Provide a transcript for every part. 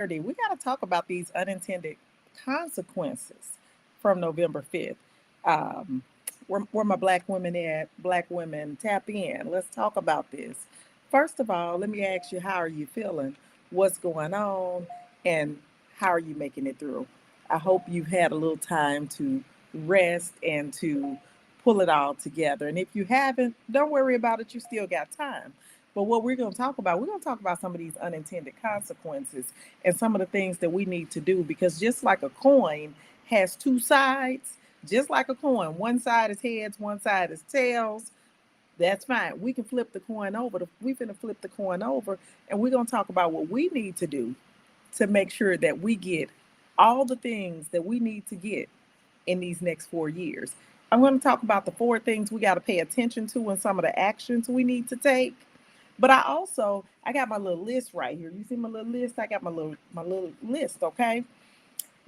We got to talk about these unintended consequences from November 5th. Um, where my black women at? Black women, tap in. Let's talk about this. First of all, let me ask you, how are you feeling? What's going on? And how are you making it through? I hope you've had a little time to rest and to pull it all together. And if you haven't, don't worry about it. You still got time. But what we're going to talk about some of these unintended consequences and some of the things that we need to do, because just like a coin has two sides, just like a coin, one side is heads, one side is tails. That's fine. We can flip the coin over. We're going to flip the coin over, and we're going to talk about what we need to do to make sure that we get all the things that we need to get in these next 4 years. I'm going to talk about the four things we got to pay attention to and some of the actions we need to take. But I got my little list right here. You see my little list? I got my little list, okay?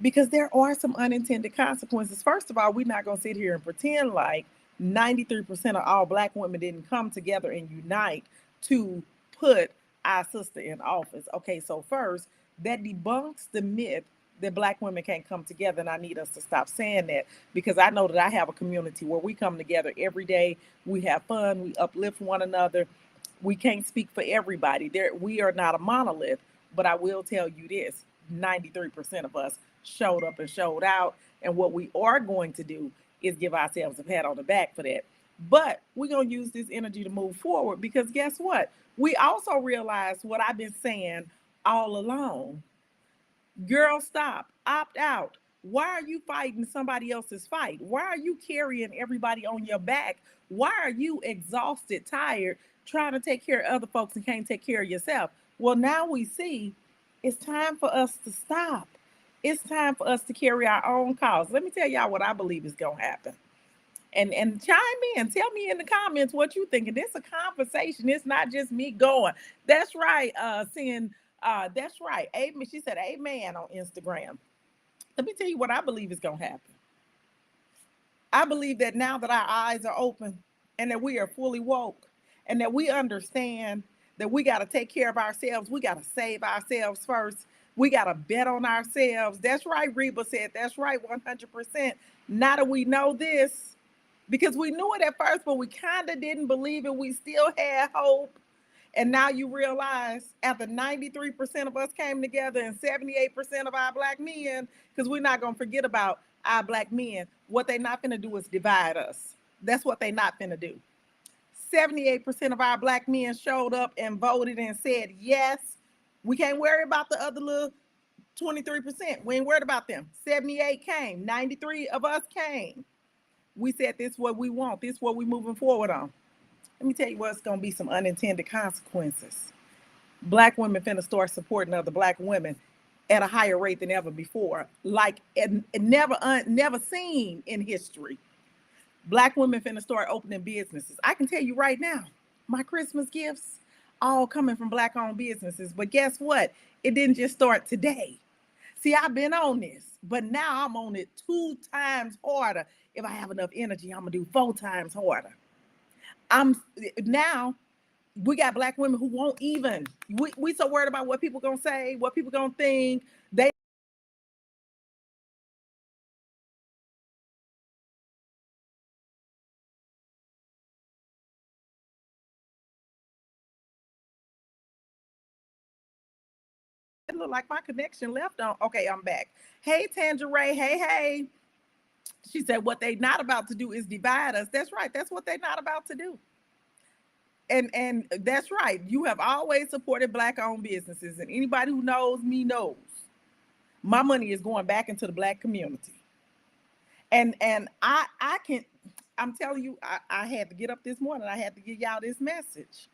Because there are some unintended consequences. First of all, we're not going to sit here and pretend like 93% of all black women didn't come together and unite to put our sister in office. Okay, so first, that debunks the myth that black women can't come together, and I need us to stop saying that, because I know that I have a community where we come together every day. We have fun, we uplift one another. We can't speak for everybody. We are not a monolith, but I will tell you this: 93% of us showed up and showed out. And what we are going to do is give ourselves a pat on the back for that. But we're going to use this energy to move forward, because guess what? We also realize what I've been saying all along. Girl, stop. Opt out. Why are you fighting somebody else's fight? Why are you carrying everybody on your back? Why are you exhausted, tired, trying to take care of other folks and can't take care of yourself? Well, now we see it's time for us to stop. It's time for us to carry our own cause. Let me tell y'all what I believe is going to happen. And chime in. Tell me in the comments what you think. And this is a conversation. It's not just me going. That's right. That's right. Amen. She said amen on Instagram. Let me tell you what I believe is going to happen. I believe that now that our eyes are open and that we are fully woke and that we understand that we got to take care of ourselves, we got to save ourselves first. We got to bet on ourselves. That's right, Reba said. That's right, 100%. Now that we know this, because we knew it at first, but we kind of didn't believe it. We still had hope. And now you realize after 93% of us came together and 78% of our black men, because we're not going to forget about our black men, what they not going to do is divide us. That's what they not going to do. 78% of our black men showed up and voted and said, yes, we can't worry about the other little 23%. We ain't worried about them. 78 came. 93 of us came. We said this is what we want. This is what we moving forward on. Let me tell you what's going to be some unintended consequences. Black women finna start supporting other black women at a higher rate than ever before, like never seen in history. Black women finna start opening businesses. I can tell you right now, my Christmas gifts all coming from black owned businesses. But guess what? It didn't just start today. See, I've been on this, but now I'm on it 2 times harder. If I have enough energy, I'm gonna do 4 times harder. I'm now we got black women who won't even we so worried about what people gonna say, what people gonna think. They it look like my connection left on. Okay, I'm back. Hey Tangeray, hey. She said what they not about to do is divide us. That's right, that's what they not about to do. And that's right. You have always supported black owned businesses, and anybody who knows me knows my money is going back into the black community. And I can I'm telling you, I had to get up this morning. I had to give y'all this message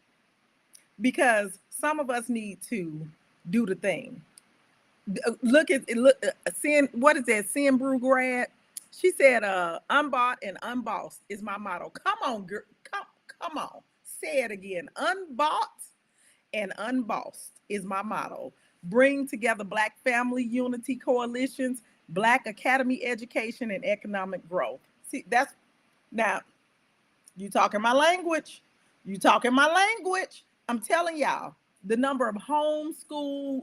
because some of us need to do the thing. Look at it. Look, Sin. What is that? Sin Brew grad. She said, "Unbought and unbossed is my motto." Come on, girl. Come on. Say it again. Unbought and unbossed is my motto. Bring together Black family unity coalitions, Black academy education, and economic growth. See, that's now you talking my language. You talking my language. I'm telling y'all. The number of homeschool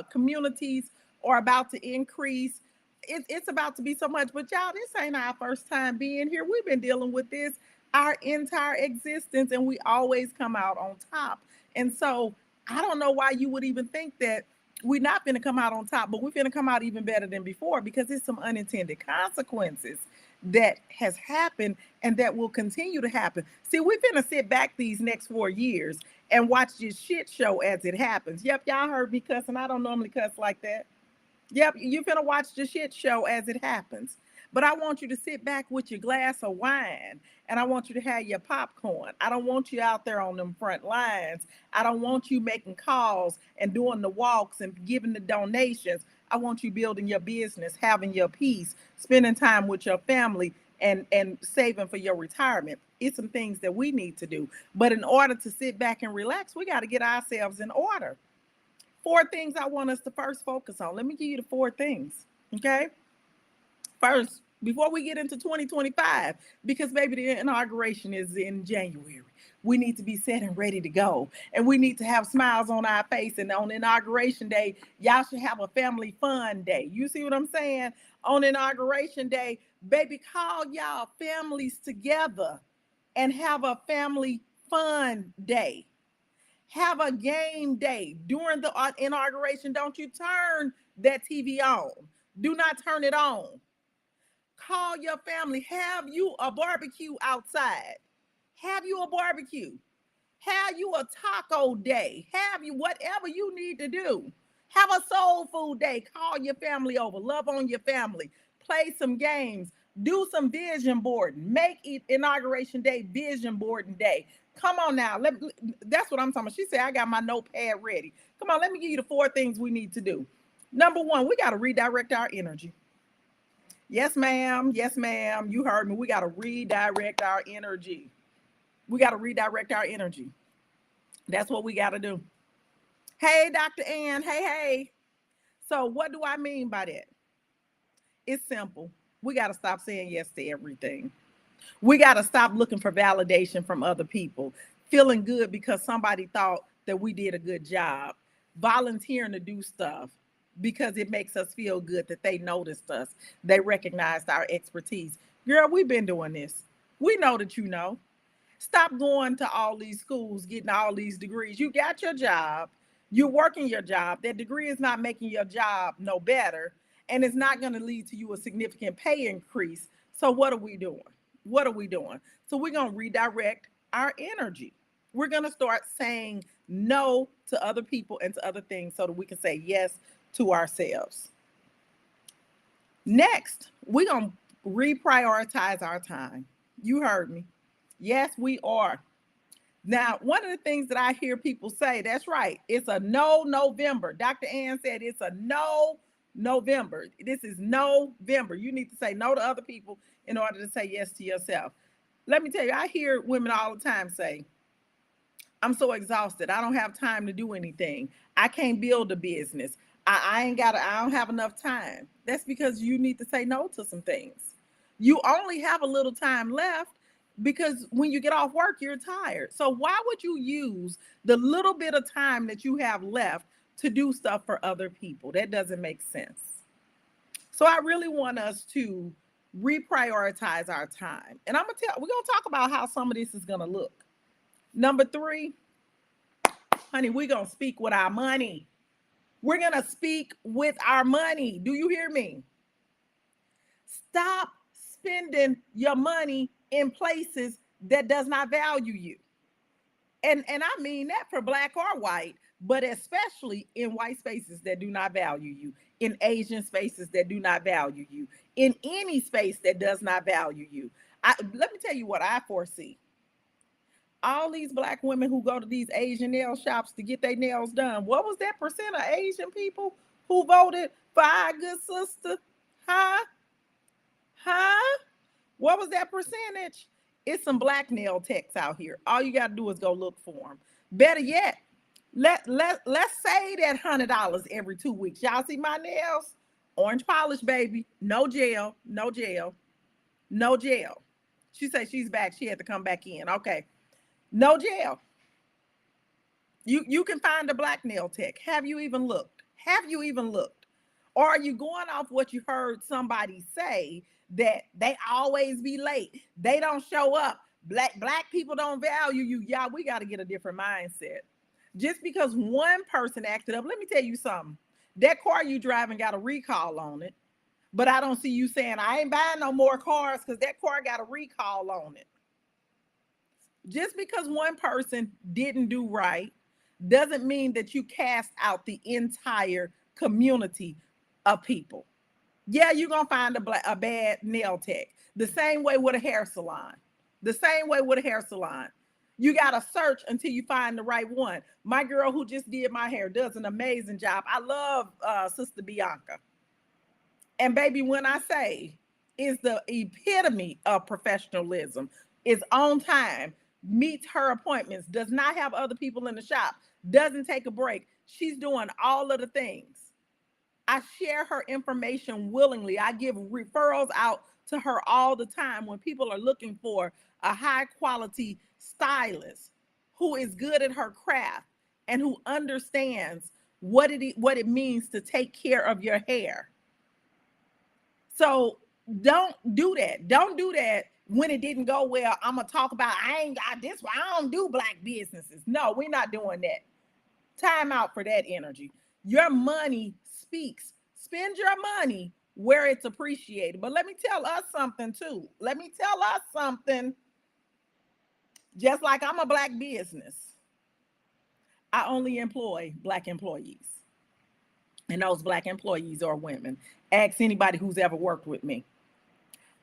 communities are about to increase. It's about to be so much. But y'all, this ain't our first time being here. We've been dealing with this our entire existence, and we always come out on top. And so I don't know why you would even think that we're not going to come out on top, but we're going to come out even better than before, because it's some unintended consequences that has happened and that will continue to happen. See, we're going to sit back these next 4 years and watch this shit show as it happens. Yep, y'all heard me cussing. I don't normally cuss like that. Yep, you're going to watch the shit show as it happens. But I want you to sit back with your glass of wine, and I want you to have your popcorn. I don't want you out there on them front lines. I don't want you making calls and doing the walks and giving the donations. I want you building your business, having your peace, spending time with your family, and saving for your retirement. It's some things that we need to do. But in order to sit back and relax, we got to get ourselves in order. 4 things I want us to first focus on. Let me give you the 4 things, okay? First, before we get into 2025, because maybe the inauguration is in January, we need to be set and ready to go. And we need to have smiles on our face. And on inauguration day, y'all should have a family fun day. You see what I'm saying? On inauguration day, baby, call y'all families together and have a family fun day. Have a game day during the inauguration. Don't you turn that TV on. Do not turn it on. Call your family. Have you a barbecue outside. Have you a barbecue. Have you a taco day. Have you whatever you need to do. Have a soul food day. Call your family over. Love on your family. Play some games. Do some vision boarding. Make it inauguration day vision boarding day. Come on now. That's what I'm talking about. She said, I got my notepad ready. Come on, let me give you the 4 things we need to do. Number 1, we got to redirect our energy. Yes, ma'am. Yes, ma'am. You heard me. We got to redirect our energy. We got to redirect our energy. That's what we got to do. Hey, Dr. Ann. Hey. So what do I mean by that? It's simple. We got to stop saying yes to everything. We got to stop looking for validation from other people, feeling good because somebody thought that we did a good job, volunteering to do stuff because it makes us feel good that they noticed us. They recognized our expertise. Girl, we've been doing this. We know that you know. Stop going to all these schools, getting all these degrees. You got your job. You're working your job. That degree is not making your job no better, and it's not going to lead to you a significant pay increase. So what are we doing? What are we doing? So we're going to redirect our energy. We're going to start saying no to other people and to other things so that we can say yes to ourselves. Next, we're going to reprioritize our time. You heard me. Yes, we are. Now, one of the things that I hear people say, that's right, it's a no November. Dr. Ann said it's a no November. This is November. You need to say no to other people in order to say yes to yourself. Let me tell you, I hear women all the time say, I'm so exhausted. I don't have time to do anything. I can't build a business. I don't have enough time. That's because you need to say no to some things. You only have a little time left because when you get off work, you're tired. So why would you use the little bit of time that you have left to do stuff for other people? That doesn't make sense. So I really want us to reprioritize our time. And we're going to talk about how some of this is going to look. Number 3, honey, we're going to speak with our money. We're going to speak with our money. Do you hear me? Stop spending your money in places that does not value you. And I mean that for black or white, but especially in white spaces that do not value you, in Asian spaces that do not value you, in any space that does not value you. Let me tell you what I foresee. All these black women who go to these Asian nail shops to get their nails done. What was that percent of Asian people who voted for our good sister? Huh? What was that percentage? It's some black nail techs out here. All you got to do is go look for them. Better yet, let's save that $100 every 2 weeks. Y'all see my nails? Orange polish, baby. No gel. She said she's back. She had to come back in. Okay. No gel. You can find a black nail tech. Have you even looked? Have you even looked? Or are you going off what you heard somebody say that they always be late? They don't show up. Black people don't value you. Y'all, we got to get a different mindset. Just because one person acted up, let me tell you something. That car you driving got a recall on it, but I don't see you saying I ain't buying no more cars because that car got a recall on it. Just because one person didn't do right doesn't mean that you cast out the entire community of people. Yeah, you're gonna find a bad nail tech. The same way with a hair salon. The same way with a hair salon. You gotta search until you find the right one. My girl who just did my hair does an amazing job. I love Sister Bianca. And baby, when I say is the epitome of professionalism, is on time, meets her appointments, does not have other people in the shop, doesn't take a break. She's doing all of the things. I share her information willingly. I give referrals out to her all the time when people are looking for a high quality stylist who is good at her craft and who understands what it means to take care of your hair. So don't do that. Don't do that when it didn't go well. I'm gonna talk about I ain't got this. I don't do black businesses. No, we're not doing that. Time out for that energy. Your money speaks. Spend your money where it's appreciated. But let me tell us something too. Let me tell us something. Just like I'm a black business, I only employ black employees. And those black employees are women. Ask anybody who's ever worked with me.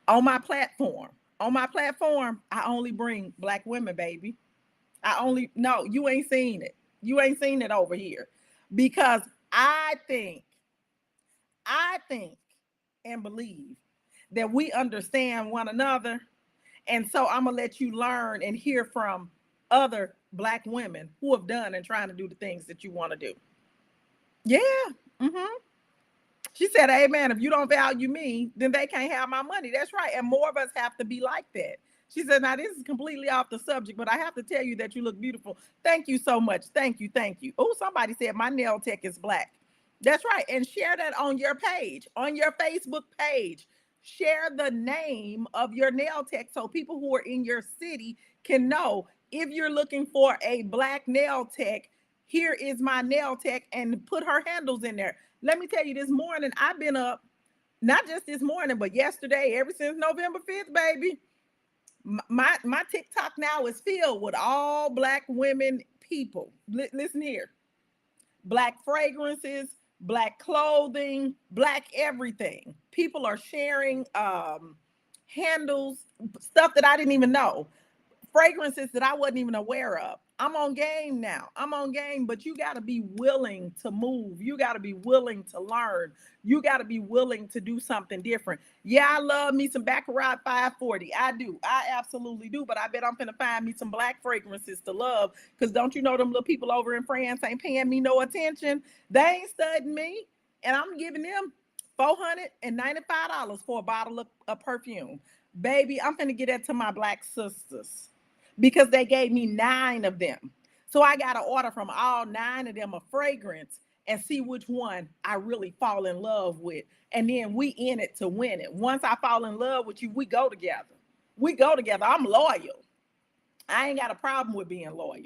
On my platform, I only bring black women, baby. No, you ain't seen it. You ain't seen it over here. Because I think and believe that we understand one another. And so I'm gonna let you learn and hear from other black women who have done and trying to do the things that you want to do. Yeah. Mm-hmm. She said, amen. If you don't value me, then they can't have my money. That's right. And more of us have to be like that. She said, now this is completely off the subject, but I have to tell you that you look beautiful. Thank you so much. Thank you. Thank you. Oh, somebody said my nail tech is black. That's right. And share that on your page, on your Facebook page. Share the name of your nail tech so people who are in your city can know if you're looking for a black nail tech. Here is my nail tech, and put her handles in there. Let me tell you, this morning I've been up, not just this morning, but yesterday, ever since November 5th, baby. My TikTok now is filled with all black women people. Listen here. Black fragrances, black clothing, black everything. People are sharing handles, stuff that I didn't even know, fragrances that I wasn't even aware of. I'm on game now. I'm on game, but you got to be willing to move. You got to be willing to learn. You got to be willing to do something different. Yeah, I love me some Baccarat 540. I do. I absolutely do. But I bet I'm going to find me some black fragrances to love, because don't you know them little people over in France ain't paying me no attention? They ain't studying me. And I'm giving them $495 for a bottle of perfume. Baby, I'm going to get that to my black sisters, because they gave me 9 of them. So I got to order from all 9 of them a fragrance and see which one I really fall in love with. And then we in it to win it. Once I fall in love with you, we go together. We go together. I'm loyal. I ain't got a problem with being loyal.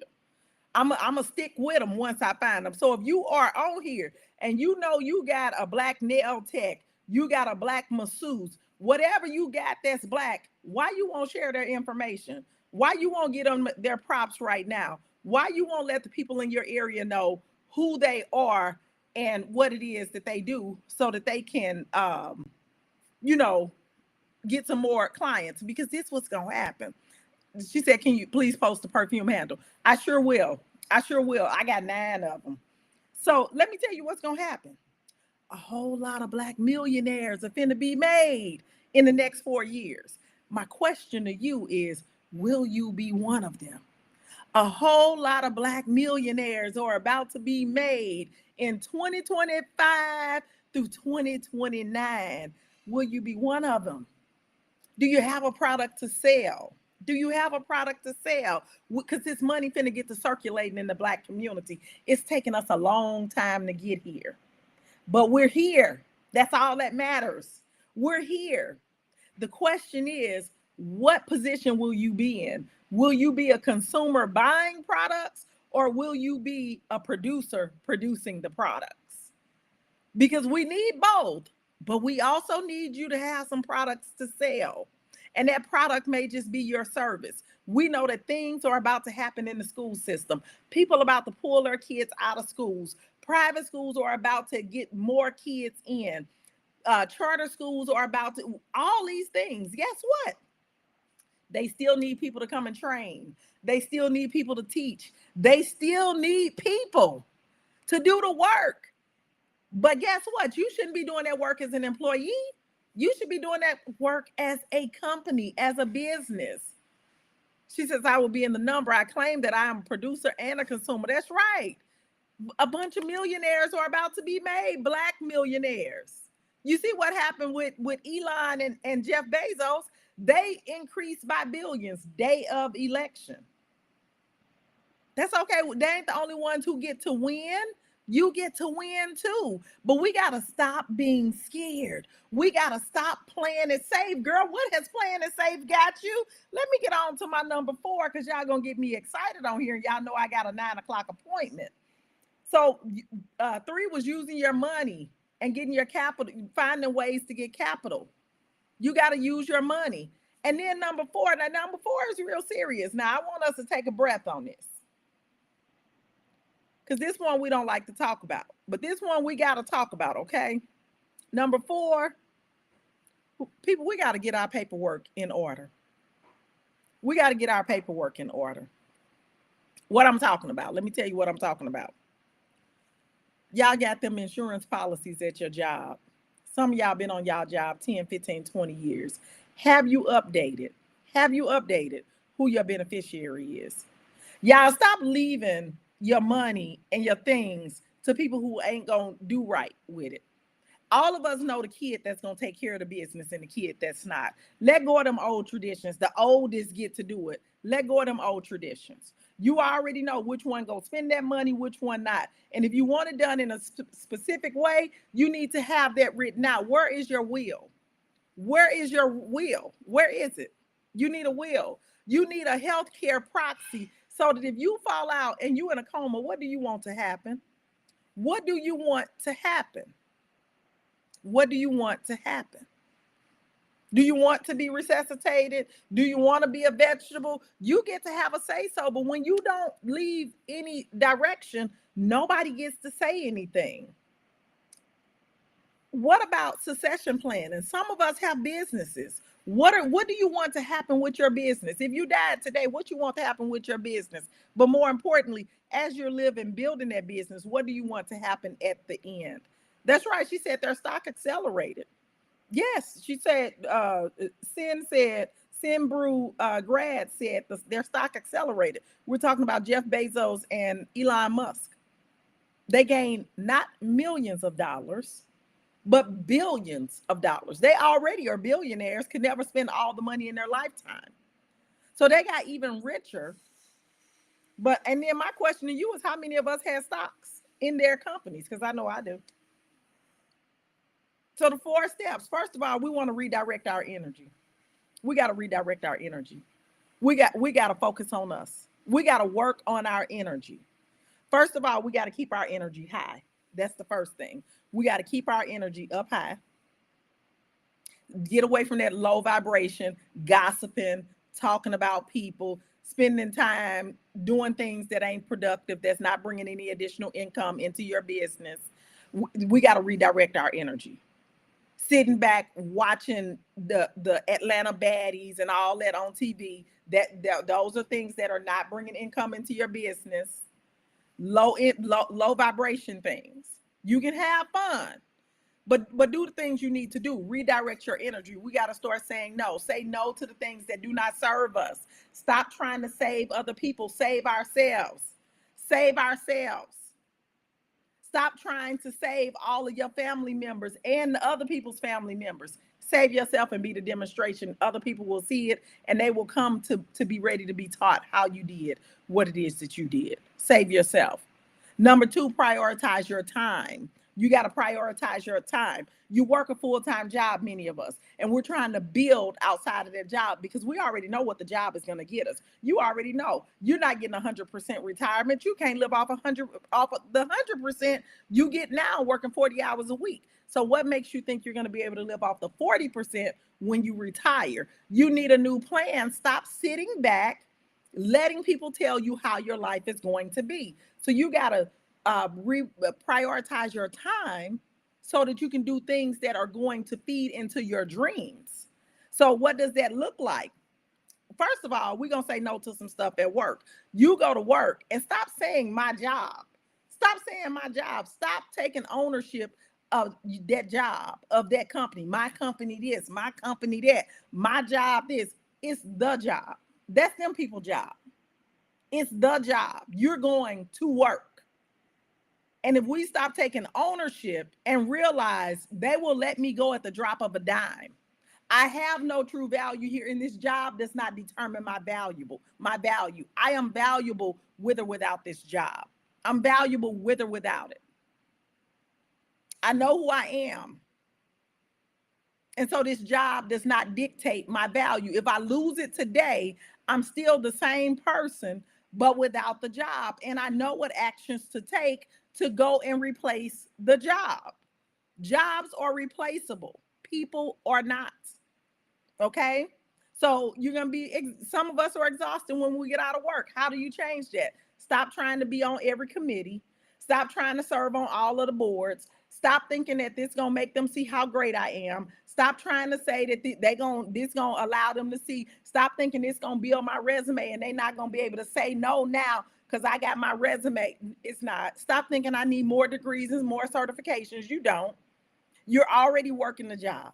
I'm going to stick with them once I find them. So if you are on here and you know you got a black nail tech, you got a black masseuse, whatever you got that's black, why you won't share their information? Why you won't get them their props right now? Why you won't let the people in your area know who they are and what it is that they do, so that they can, you know, get some more clients? Because this what's going to happen. She said, can you please post the perfume handle? I sure will. I sure will. I got 9 of them. So let me tell you what's going to happen. A whole lot of black millionaires are finna be made in the next 4 years. My question to you is, will you be one of them? A whole lot of black millionaires are about to be made in 2025 through 2029. Will you be one of them? Do you have a product to sell? Do you have a product to sell? Because this money finna get to circulating in the Black community. It's taken us a long time to get here, but we're here. That's all that matters. We're here. The question is, what position will you be in? Will you be a consumer buying products, or will you be a producer producing the products? Because we need both, but we also need you to have some products to sell. And that product may just be your service. We know that things are about to happen in the school system. People are about to pull their kids out of schools. Private schools are about to get more kids in. Charter schools are about to, all these things. Guess what? They still need people to come and train. They still need people to teach. They still need people to do the work. But guess what? You shouldn't be doing that work as an employee. You should be doing that work as a company, as a business. She says, I will be in the number. I claim that I am a producer and a consumer. That's right. A bunch of millionaires are about to be made, Black millionaires. You see what happened with Elon and Jeff Bezos? They increased by billions day of election. That's okay. They ain't the only ones who get to win. You get to win too. But we got to stop being scared. We got to stop playing it safe. Girl, what has playing it safe got you? Let me get on to my number 4, because y'all going to get me excited on here. Y'all know I got a 9 o'clock appointment. So 3 was using your money and getting your capital, finding ways to get capital. You got to use your money. And then number 4, now number 4 is real serious. Now I want us to take a breath on this, because this one we don't like to talk about, but this one we got to talk about, okay? Number 4, people, we got to get our paperwork in order. We got to get our paperwork in order. What I'm talking about, let me tell you what I'm talking about. Y'all got them insurance policies at your job. Some of y'all been on y'all job 10, 15, 20 years. Have you updated? Have you updated who your beneficiary is? Y'all stop leaving your money and your things to people who ain't gonna do right with it. All of us know the kid that's gonna take care of the business and the kid that's not. Let go of them old traditions. The oldest get to do it. Let go of them old traditions. You already know which one go spend that money, which one not. And if you want it done in a specific way, you need to have that written out. Where is your will? Where is your will? Where is it? You need a will. You need a healthcare proxy, so that if you fall out and you in a coma, what do you want to happen? What do you want to happen? What do you want to happen? Do you want to be resuscitated? Do you want to be a vegetable? You get to have a say so, but when you don't leave any direction, nobody gets to say anything. What about succession planning? Some of us have businesses. What do you want to happen with your business? If you died today, what you want to happen with your business? But more importantly, as you're living, building that business, what do you want to happen at the end? That's right. She said their stock accelerated. Yes, she said, Sin Brew grad said their stock accelerated. We're talking about Jeff Bezos and Elon Musk. They gained not millions of dollars, but billions of dollars. They already are billionaires, could never spend all the money in their lifetime. So they got even richer. And then my question to you is, how many of us have stocks in their companies? Because I know I do. So the 4 steps. First of all, we want to redirect our energy. We got to redirect our energy. We got to focus on us. We got to work on our energy. First of all, we got to keep our energy high. That's the first thing. We got to keep our energy up high. Get away from that low vibration, gossiping, talking about people, spending time doing things that ain't productive, that's not bringing any additional income into your business. We got to redirect our energy. Sitting back watching the Atlanta baddies and all that on TV, those are things that are not bringing income into your business. Low vibration things. You can have fun, but do the things you need to do. Redirect your energy. We got to start saying no. Say no to the things that do not serve us. Stop trying to save other people. Save ourselves. Save ourselves. Stop trying to save all of your family members and the other people's family members. Save yourself and be the demonstration. Other people will see it and they will come to be ready to be taught how you did what it is that you did. Save yourself. Number two, prioritize your time. You got to prioritize your time. You work a full-time job, many of us, and we're trying to build outside of that job because we already know what the job is going to get us. You already know you're not getting 100% retirement. You can't live off 100 off of the 100% you get now working 40 hours a week. So what makes you think you're going to be able to live off the 40% when you retire? You need a new plan. Stop sitting back, letting people tell you how your life is going to be. So you got to prioritize your time so that you can do things that are going to feed into your dreams. So what does that look like? First of all, we're going to say no to some stuff at work. You go to work and stop saying my job. Stop saying my job. Stop taking ownership of that job, of that company. My company this, my company that, my job this. It's the job. That's them people's job. It's the job. You're going to work. And if we stop taking ownership and realize they will let me go at the drop of a dime, I have no true value here in this job does not determine my value. I am valuable with or without this job. I'm valuable with or without it. I know who I am. And so this job does not dictate my value. If I lose it today, I'm still the same person, but without the job. And I know what actions to take to go and replace the job. Jobs are replaceable. People are not. Okay? So you're going to be, some of us are exhausted when we get out of work. How do you change that? Stop trying to be on every committee. Stop trying to serve on all of the boards. Stop thinking that this going to make them see how great I am. Stop trying to say that this going to allow them to see. Stop thinking this going to build my resume and they not going to be able to say no now because I got my resume. It's not. Stop thinking I need more degrees and more certifications. You don't. You're already working the job.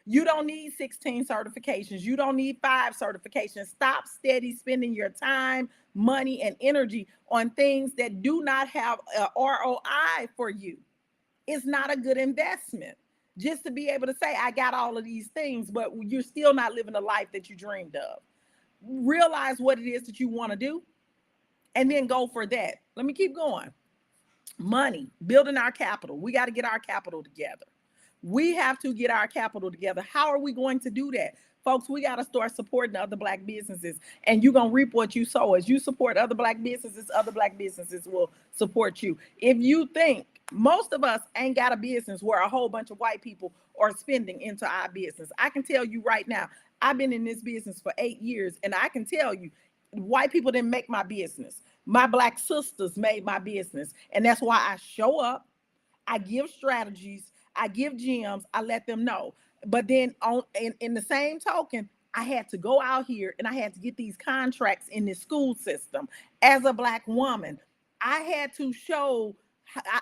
You don't need 16 certifications. You don't need 5 certifications. Stop steady spending your time, money, and energy on things that do not have a ROI for you. It's not a good investment. Just to be able to say, I got all of these things, but you're still not living the life that you dreamed of. Realize what it is that you want to do, and then go for that. Let me keep going. Money, building our capital. We got to get our capital together. We have to get our capital together. How are we going to do that? Folks, we got to start supporting other Black businesses, and you're going to reap what you sow. As you support other Black businesses will support you. If you think most of us ain't got a business where a whole bunch of white people are spending into our business, I can tell you right now, I've been in this business for 8 years, and I can tell you, white people didn't make my business. My Black sisters made my business, and that's why I show up. I give strategies. I give gems. I let them know. But then in the same token, I had to go out here and I had to get these contracts in the school system. As a Black woman, I had to show,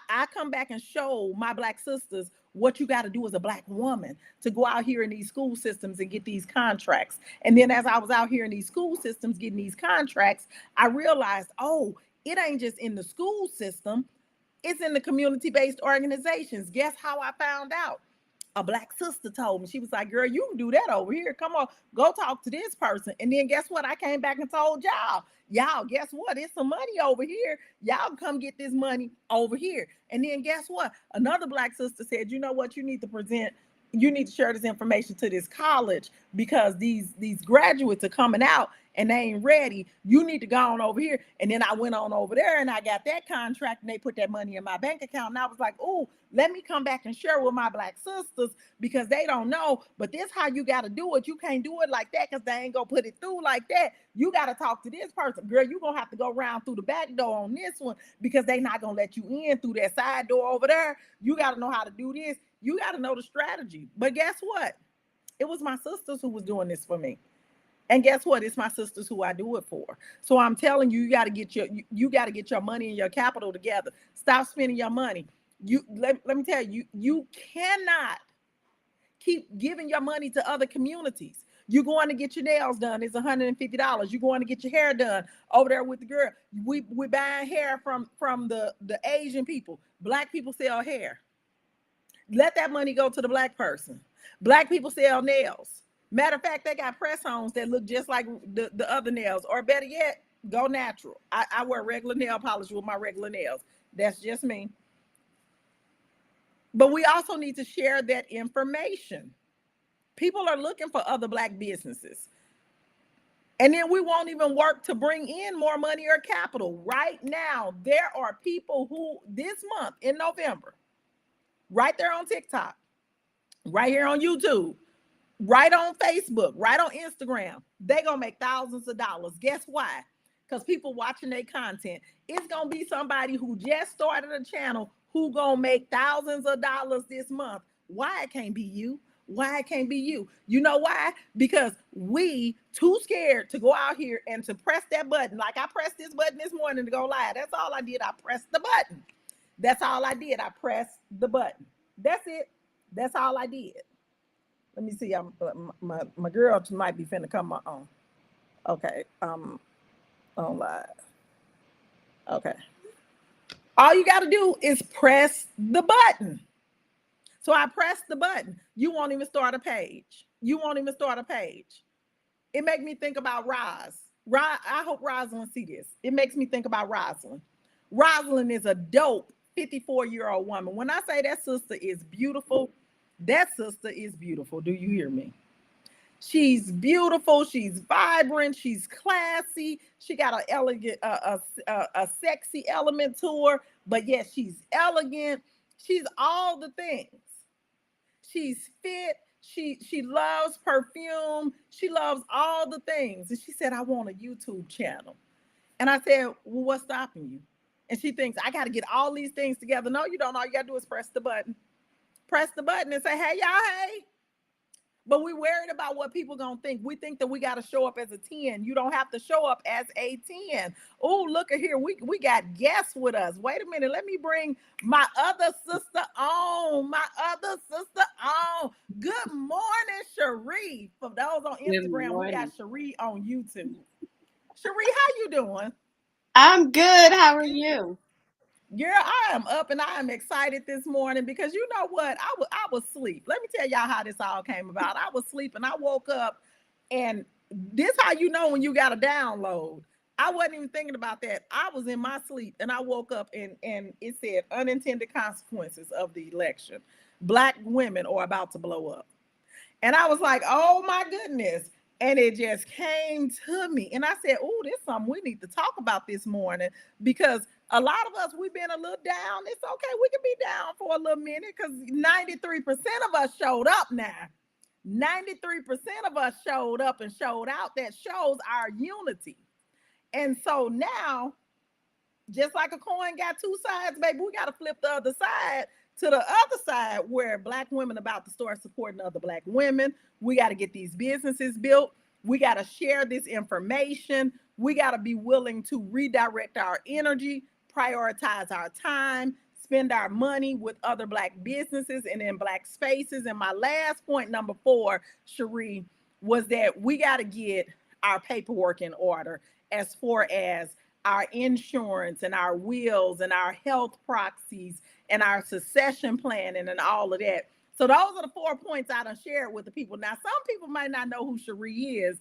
I come back and show my Black sisters what you got to do as a Black woman to go out here in these school systems and get these contracts. And then as I was out here in these school systems getting these contracts, I realized, oh, it ain't just in the school system. It's in the community-based organizations. Guess how I found out? A Black sister told me. She was like, girl, you can do that over here. Come on, go talk to this person. And then guess what? I came back and told y'all, guess what? It's some money over here. Y'all come get this money over here. And then guess what? Another Black sister said, you know what? You need to share this information to this college because these graduates are coming out and they ain't ready. You need to go on over here. And then I went on over there and I got that contract and they put that money in my bank account. And I was like, oh, let me come back and share with my Black sisters because they don't know. But this how you got to do it. You can't do it like that because they ain't going to put it through like that. You got to talk to this person. Girl, you're going to have to go around through the back door on this one because they not going to let you in through that side door over there. You got to know how to do this. You got to know the strategy. But guess what? It was my sisters who was doing this for me. And guess what? It's my sisters who I do it for. So I'm telling you, you got to get your money and your capital together. Stop spending your money. Let me tell you, you cannot keep giving your money to other communities. You're going to get your nails done. It's $150. You're going to get your hair done over there with the girl. We're buying hair from the Asian people. Black people sell hair. Let that money go to the Black person. Black people sell nails. Matter of fact, they got press-ons that look just like the other nails, or better yet, go natural. I wear regular nail polish with my regular nails. That's just me. But we also need to share that information. People are looking for other Black businesses. And then we won't even work to bring in more money or capital. Right now, there are people who this month in November, right there on TikTok, right here on YouTube, right on Facebook, right on Instagram, they gonna make thousands of dollars. Guess why? Because people watching their content. It's gonna be somebody who just started a channel who gonna make thousands of dollars this month. Why it can't be you? Why it can't be you? You know why? Because we too scared to go out here and to press that button. Like I pressed this button this morning to go live. That's all I did. I pressed the button. That's all I did. I pressed the button. That's it. That's all I did. Let me see. My girl might be finna come on. Okay. On live. Okay. All you got to do is press the button. So I pressed the button. You won't even start a page. You won't even start a page. It makes me think about Roz. I hope Rosalind see this. It makes me think about Rosalind. Rosalind is a dope 54-year-old woman. When I say that sister is beautiful, that sister is beautiful. Do you hear me? She's beautiful. She's vibrant. She's classy. She got an elegant, a sexy element to her. But yes, she's elegant. She's all the things. She's fit. She loves perfume. She loves all the things. And she said, I want a YouTube channel. And I said, well, what's stopping you? And she thinks, I got to get all these things together. No, you don't. All you got to do is press the button. Press the button and say, hey, y'all, hey. But we worried about what people gonna think. We think that we got to show up as a 10. You don't have to show up as a 10. Oh, look at here. We got guests with us. Wait a minute. Let me bring my other sister on. My other sister on. Good morning, Cherie. For those on Instagram, we got Cherie on YouTube. Cherie, how you doing? I'm good. How are you? Girl, I am up and I am excited this morning because you know what? I was asleep. Let me tell y'all how this all came about. I was asleep and I woke up, and this how you know when you got a download. I wasn't even thinking about that. I was in my sleep and I woke up and it said unintended consequences of the election. Black women are about to blow up. And I was like, oh my goodness. And it just came to me. And I said, oh, this is something we need to talk about this morning, because a lot of us, we've been a little down. It's okay. We can be down for a little minute because 93% of us showed up now. 93% of us showed up and showed out. That shows our unity. And so now, just like a coin got two sides, baby, we got to flip the other side to the other side where Black women about to start supporting other Black women. We got to get these businesses built. We got to share this information. We got to be willing to redirect our energy, prioritize our time, spend our money with other Black businesses and in Black spaces. And my last point, number 4, Cherie, was that we got to get our paperwork in order as far as our insurance and our wills and our health proxies and our succession planning and all of that. So those are the 4 points I done shared with the people. Now, some people might not know who Cherie is.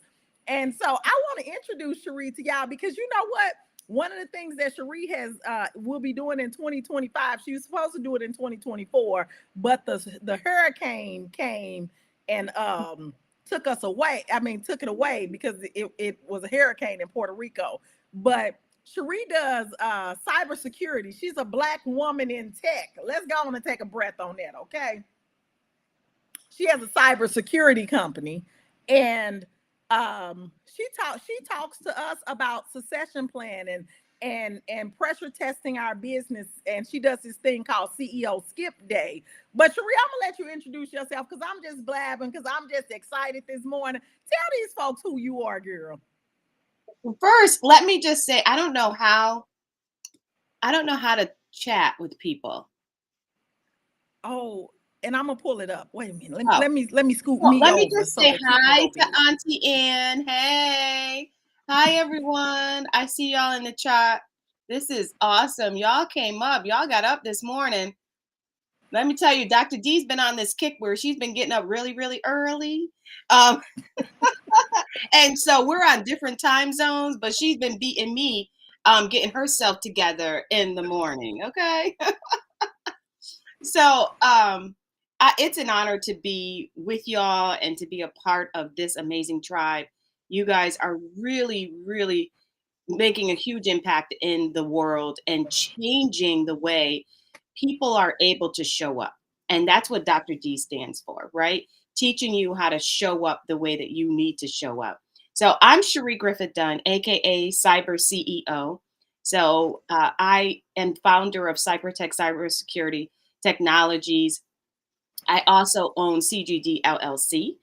And so I want to introduce Cherie to y'all, because you know what? One of the things that Cherie has will be doing in 2025, she was supposed to do it in 2024, but the hurricane came and took us away. I mean, took it away because it was a hurricane in Puerto Rico. But Cherie does cybersecurity. She's a Black woman in tech. Let's go on and take a breath on that, okay? She has a cybersecurity company, and she talks to us about succession planning and pressure testing our business, and she does this thing called CEO Skip Day. But Cherie, I'm gonna let you introduce yourself because I'm just blabbing because I'm just excited this morning. Tell these folks who you are, girl. First, let me just say I don't know how to chat with people. Oh, and I'm gonna pull it up. Wait a minute. Let me scoop Well, me let me over just so say that hi you to Auntie Ann. Hey. Hi everyone. I see y'all in the chat. This is awesome. Y'all came up. Y'all got up this morning. Let me tell you, Dr. D's been on this kick where she's been getting up really, really early. Um, and so we're on different time zones, but she's been beating me getting herself together in the morning. Okay. So it's an honor to be with y'all and to be a part of this amazing tribe. You guys are really, really making a huge impact in the world and changing the way people are able to show up. And that's what Dr. D stands for, right? Teaching you how to show up the way that you need to show up. So I'm Cherie Griffith Dunn, aka Cyber CEO. So I am founder of Cybertech Cybersecurity Technologies. I also own CGD LLC.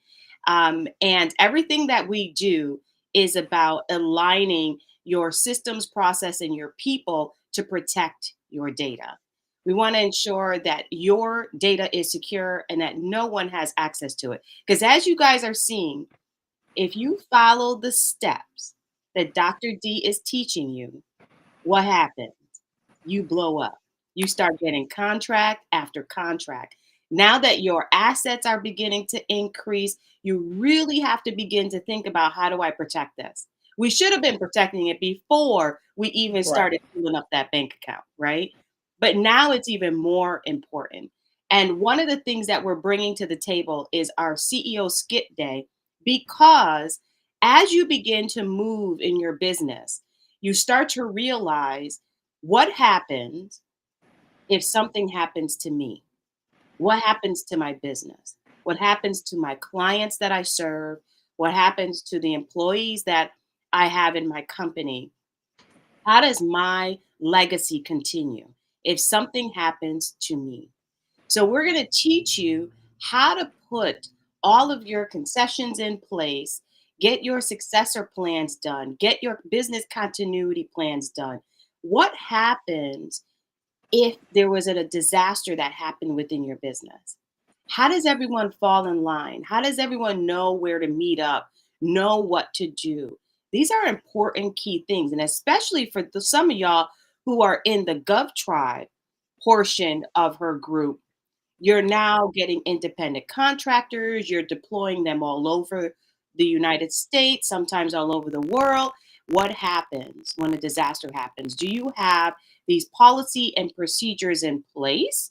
And everything that we do is about aligning your systems, process, and your people to protect your data. We want to ensure that your data is secure and that no one has access to it. Because as you guys are seeing, if you follow the steps that Dr. D is teaching you, what happens? You blow up. You start getting contract after contract. Now that your assets are beginning to increase, you really have to begin to think about, how do I protect this? We should have been protecting it before we even Right. started filling up that bank account, right? But now it's even more important. And one of the things that we're bringing to the table is our CEO Skip Day, because as you begin to move in your business, you start to realize, what happens if something happens to me? What happens to my business? What happens to my clients that I serve? What happens to the employees that I have in my company? How does my legacy continue if something happens to me? So, we're going to teach you how to put all of your concessions in place, get your successor plans done, get your business continuity plans done. What happens if there was a disaster that happened within your business? How does everyone fall in line? How does everyone know where to meet up, know what to do? These are important key things. And especially for some of y'all who are in the Gov Tribe portion of her group, you're now getting independent contractors, you're deploying them all over the United States, sometimes all over the world. What happens when a disaster happens? Do you have these policy and procedures in place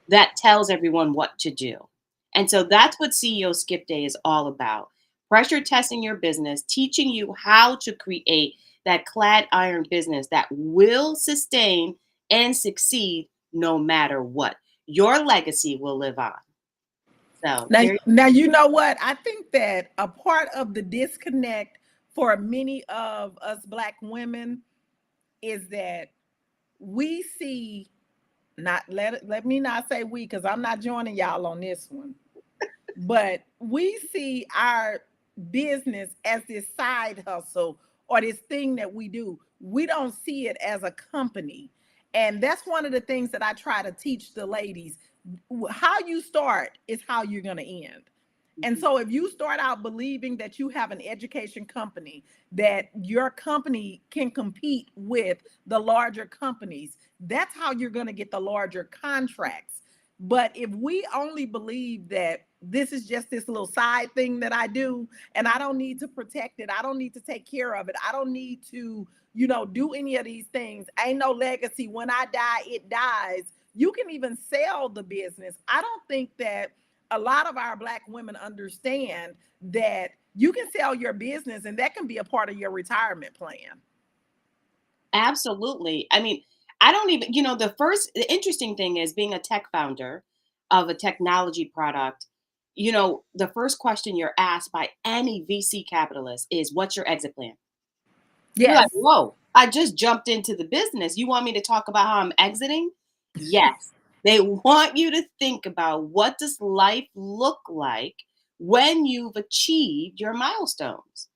that tells everyone what to do? And so that's what CEO Skip Day is all about. Pressure testing your business, teaching you how to create that clad iron business that will sustain and succeed no matter what. Your legacy will live on. So Now, there. now you know what? I think that a part of the disconnect for many of us Black women is that we see, not let me not say we, because I'm not joining y'all on this one, but we see our business as this side hustle or this thing that we do. We don't see it as a company. And that's one of the things that I try to teach the ladies. How you start is how you're going to end. And Mhm. so if you start out believing that you have an education company, that your company can compete with the larger companies, that's how you're going to get the larger contracts. But if we only believe that this is just this little side thing that I do, and I don't need to protect it, I don't need to take care of it, I don't need to, do any of these things. Ain't no legacy. When I die, it dies. You can even sell the business. I don't think that a lot of our Black women understand that you can sell your business and that can be a part of your retirement plan. Absolutely. I mean, I don't even, the interesting thing is, being a tech founder of a technology product, the first question you're asked by any VC capitalist is, what's your exit plan? You're like, Yes. whoa, I just jumped into the business. You want me to talk about how I'm exiting? Yes. They want you to think about, what does life look like when you've achieved your milestones?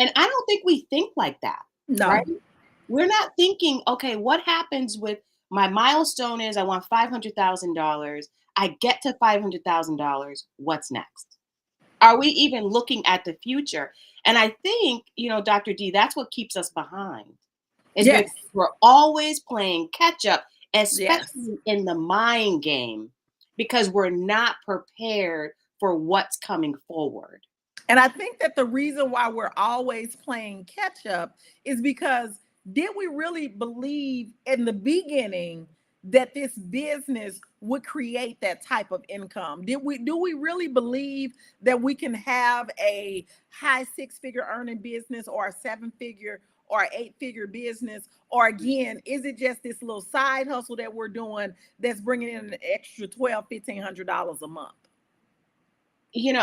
And I don't think we think like that, right? No. We're not thinking, okay, what happens with my milestone is, I want $500,000. I get to $500,000. What's next? Are we even looking at the future? And I think, Dr. D, that's what keeps us behind, is because Yes. we're always playing catch up Yes. especially in the mind game, because we're not prepared for what's coming forward. And I think that the reason why we're always playing catch up is because did we really believe in the beginning that this business would create that type of income? Do we really believe that we can have a high six-figure earning business or a seven-figure or eight-figure business? Or again, is it just this little side hustle that we're doing that's bringing in an extra 1,200, $1,500 a month?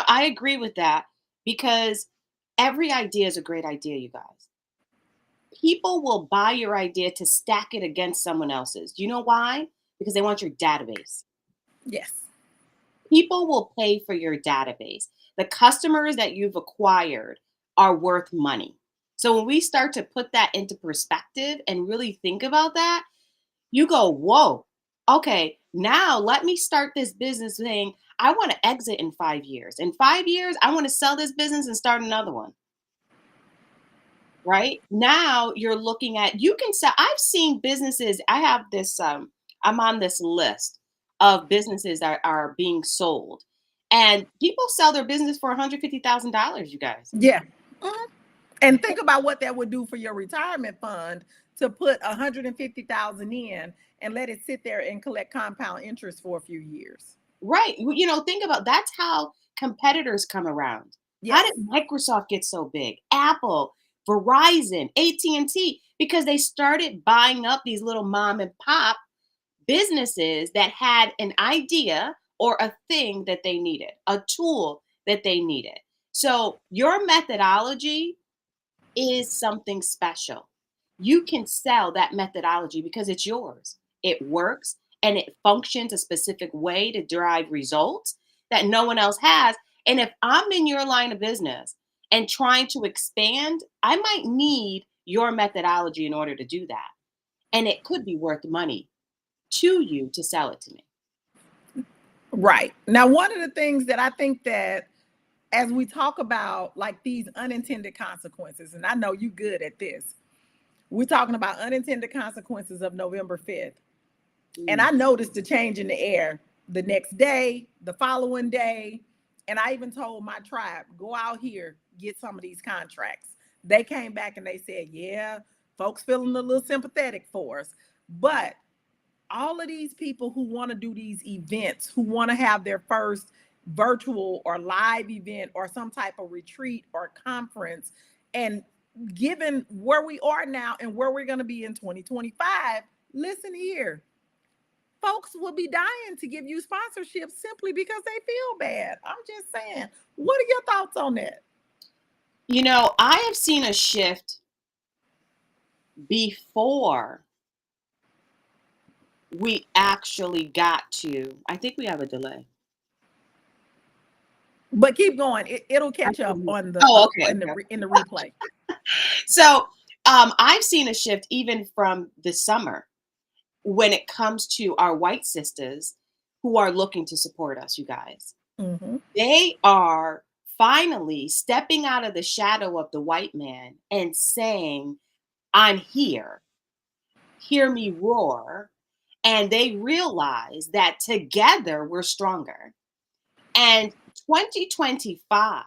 I agree with that because every idea is a great idea, you guys. People will buy your idea to stack it against someone else's. Do you know why? Because they want your database. Yes. People will pay for your database. The customers that you've acquired are worth money. So when we start to put that into perspective and really think about that, you go, whoa, okay, now let me start this business saying, I want to exit in 5 years. In 5 years, I want to sell this business and start another one. Right now, you're looking at, you can sell. I've seen businesses. I have this, I'm on this list of businesses that are being sold, and people sell their business for $150,000, you guys. Yeah. Mhm. And think about what that would do for your retirement fund to put 150,000 in and let it sit there and collect compound interest for a few years. Right. Think about, that's how competitors come around. How Yes. did Microsoft get so big? Apple, Verizon, AT&T, because they started buying up these little mom and pop businesses that had an idea or a thing that they needed, a tool that they needed. So your methodology is something special. You can sell that methodology because it's yours. It works and it functions a specific way to drive results that no one else has. And if I'm in your line of business and trying to expand, I might need your methodology in order to do that. And it could be worth money to you to sell it to me. Right. Now, one of the things that I think that as we talk about like these unintended consequences, and I know you good at this, we're talking about unintended consequences of November 5th. And Mm. I noticed the change in the air the next day, the following day. And I even told my tribe, go out here, get some of these contracts. They came back and they said, yeah, folks feeling a little sympathetic for us. But all of these people who want to do these events, who want to have their first virtual or live event or some type of retreat or conference, and given where we are now and where we're going to be in 2025, listen here, folks will be dying to give you sponsorships simply because they feel bad. I'm just saying. What are your thoughts on that? I have seen a shift before we actually got to, I think we have a delay. But keep going. It'll I'm catch still up here. on the Oh, okay, okay. in the replay. So I've seen a shift even from the summer when it comes to our white sisters who are looking to support us, you guys. Hmm. They are finally stepping out of the shadow of the white man and saying, I'm here, hear me roar. And they realize that together we're stronger. And 2025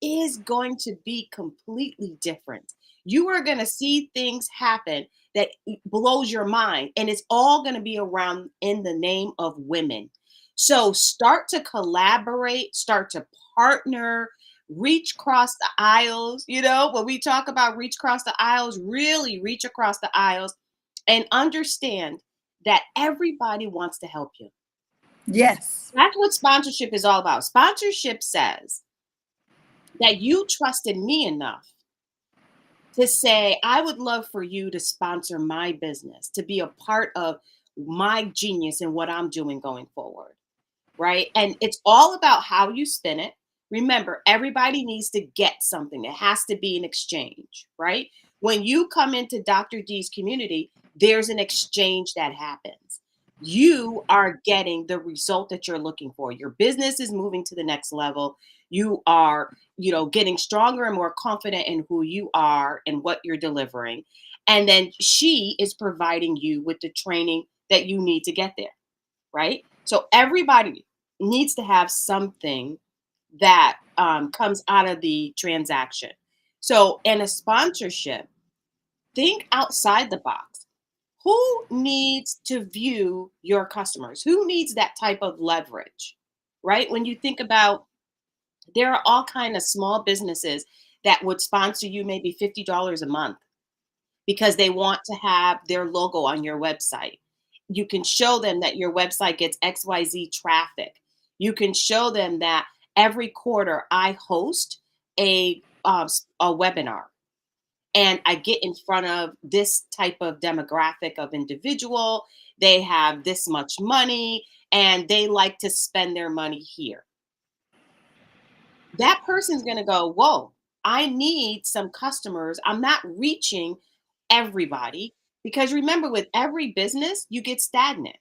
is going to be completely different. You are going to see things happen that blows your mind, and it's all going to be around in the name of women. So start to collaborate, start to partner, reach across the aisles. When we talk about reach across the aisles, really reach across the aisles and understand that everybody wants to help you. Yes. That's what sponsorship is all about. Sponsorship says that you trusted me enough to say, I would love for you to sponsor my business, to be a part of my genius and what I'm doing going forward. Right. And it's all about how you spin it. Remember, everybody needs to get something. It has to be an exchange. Right. When you come into Dr. D's community, there's an exchange that happens. You are getting the result that you're looking for. Your business is moving to the next level. You are, getting stronger and more confident in who you are and what you're delivering. And then she is providing you with the training that you need to get there, right? So everybody needs to have something that comes out of the transaction. So in a sponsorship, think outside the box. Who needs to view your customers? Who needs that type of leverage? Right? When you think about, there are all kind of small businesses that would sponsor you maybe $50 a month because they want to have their logo on your website. You can show them that your website gets XYZ traffic. You can show them that every quarter I host a webinar and I get in front of this type of demographic of individual. They have this much money and they like to spend their money here. That person's going to go, whoa, I need some customers. I'm not reaching everybody because remember, with every business, you get stagnant,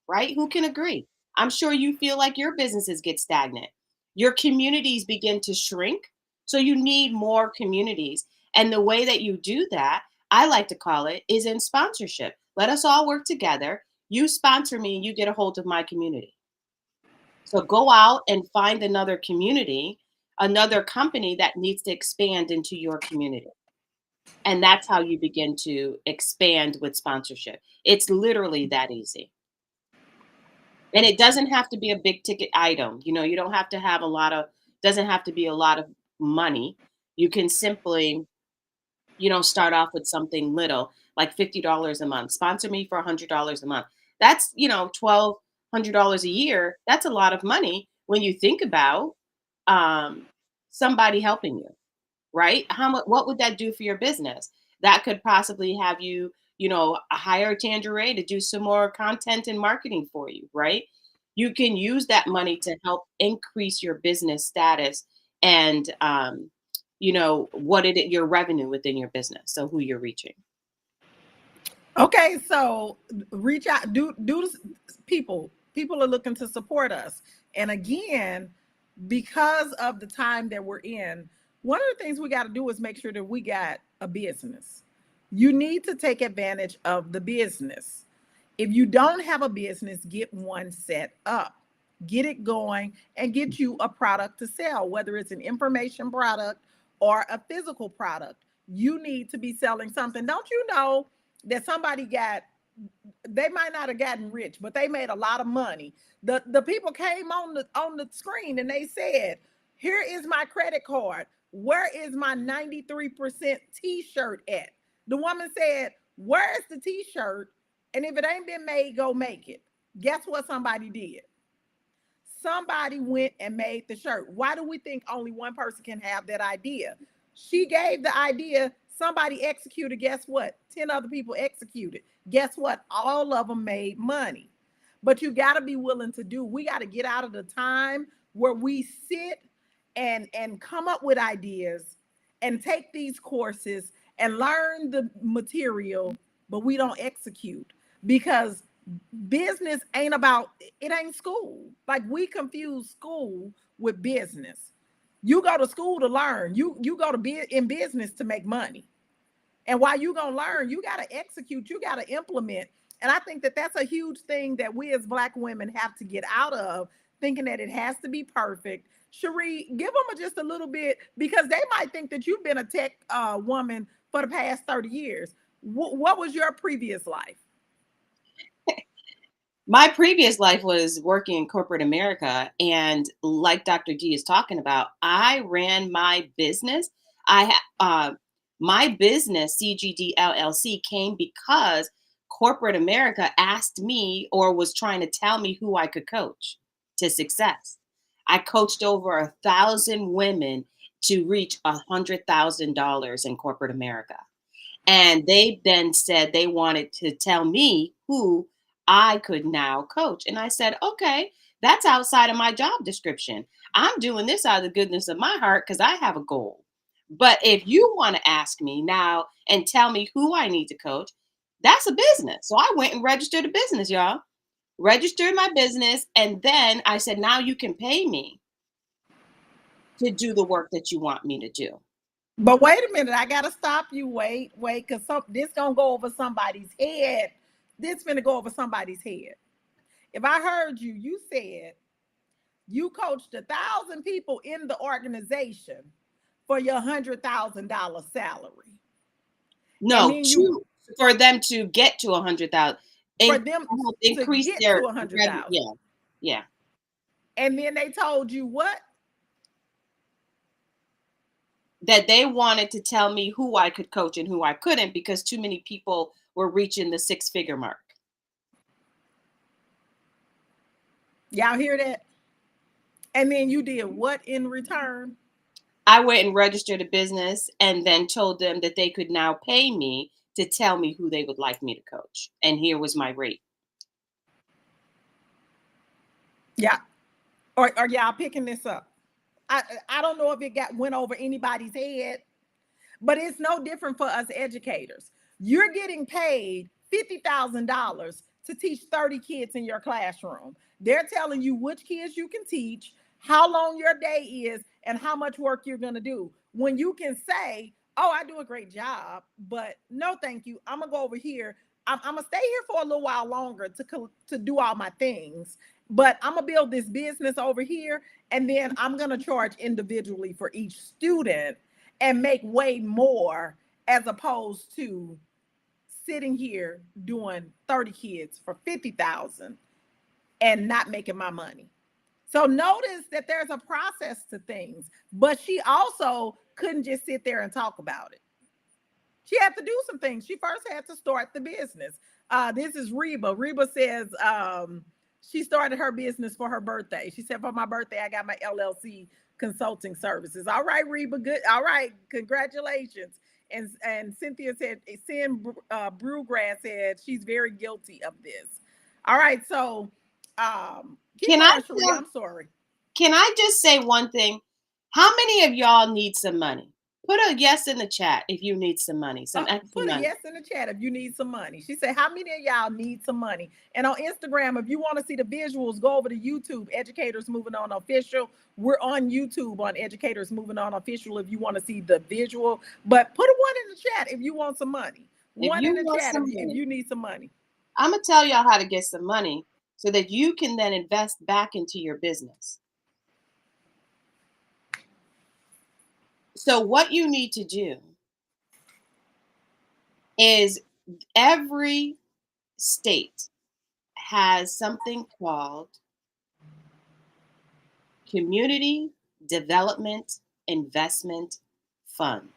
right? Who can agree? I'm sure you feel like your businesses get stagnant. Your communities begin to shrink. So you need more communities. And the way that you do that, I like to call it, is in sponsorship. Let us all work together. You sponsor me and you get a hold of my community. So go out and find another community, another company that needs to expand into your community. And that's how you begin to expand with sponsorship. It's literally that easy. And it doesn't have to be a big ticket item. You know, you don't have to have a lot of, doesn't have to be a lot of money. You can simply, start off with something little, like $50 a month. Sponsor me for $100 a month. That's, $1,200 a year. That's a lot of money when you think about um, somebody helping you, right? How much? What would that do for your business? That could possibly have you, hire Tangeray to do some more content and marketing for you, right? You can use that money to help increase your business status and your revenue within your business. So who you're reaching. Okay, so reach out. People. People are looking to support us, and again, because of the time that we're in, one of the things we got to do is make sure that we got a business. You need to take advantage of the business. If you don't have a business, get one set up, get it going, and get you a product to sell, whether it's an information product or a physical product. You need to be selling something. Don't you know that they might not have gotten rich, but they made a lot of money. The people came on the screen and they said, "Here is my credit card. Where is my 93% t-shirt at?" The woman said, "Where's the t-shirt? And if it ain't been made, go make it." Guess what somebody did? Somebody went and made the shirt. Why do we think only one person can have that idea? She gave the idea, somebody executed. Guess what? 10 other people executed. Guess what? All of them made money. But you got to be willing to do. We got to get out of the time where we sit and come up with ideas and take these courses and learn the material, but we don't execute because business ain't about, it ain't school. Like we confuse school with business. You go to school to learn. You go to be in business to make money. And while you gonna learn, you gotta execute. You gotta implement. And I think that that's a huge thing that we as Black women have to get out of, thinking that it has to be perfect. Cherie, give them just a little bit because they might think that you've been a tech woman for the past 30 years. What was your previous life? My previous life was working in corporate America. And like Dr. G is talking about, I ran my business. My business, CGD LLC, came because corporate America asked me or was trying to tell me who I could coach to success. I coached over 1,000 women to reach $100,000 in corporate America. And they then said they wanted to tell me who I could now coach. And I said, okay, that's outside of my job description. I'm doing this out of the goodness of my heart because I have a goal. But if you want to ask me now and tell me who I need to coach, that's a business. So I went and registered a business, y'all. Registered my business. And then I said, now you can pay me to do the work that you want me to do. But wait a minute, I gotta stop you. Wait, because this gonna go over somebody's head This finna go over somebody's head. If I heard you, you said you coached 1,000 people in the organization for your $100,000 salary, and No, then you for them to get to 100,000, for them to increase get to their a hundred revenue. thousand, Yeah, yeah. and then they told you what? That they wanted to tell me who I could coach and who I couldn't because too many people were reaching the six-figure mark. Y'all hear that? And then you did what in return? I went and registered a business and then told them that they could now pay me to tell me who they would like me to coach. And here was my rate. Yeah. Or are y'all picking this up? I don't know if it went over anybody's head, but it's no different for us educators. You're getting paid $50,000 to teach 30 kids in your classroom. They're telling you which kids you can teach, how long your day is, and how much work you're going to do. When you can say, oh, I do a great job, but no, thank you. I'm going to go over here. I'm going to stay here for a little while longer to do all my things, but I'm going to build this business over here. And then I'm going to charge individually for each student and make way more, as opposed to sitting here doing 30 kids for 50,000 and not making my money. So notice that there's a process to things, but she also couldn't just sit there and talk about it. She had to do some things. She first had to start the business. This is Reba. Reba says she started her business for her birthday. She said, for my birthday, I got my LLC consulting services. All right, Reba, good. All right, congratulations. And Cynthia said, Sin Brewgrass said she's very guilty of this. All right, so keep Can I going, Sharia. I'm sorry. can I just say one thing? How many of y'all need some money? Put a yes in the chat if you need some money, some extra Put a money. yes in the chat if you need some money. She said, how many of y'all need some money? And on Instagram, if you want to see the visuals, go over to YouTube, Educators Moving On Official. We're on YouTube on Educators Moving On Official if you want to see the visual. But put a one in the chat if you want some money. If One you in the want chat some if money, you need some money. I'm going to tell y'all how to get some money so that you can then invest back into your business. So what you need to do is every state has something called Community Development Investment Fund.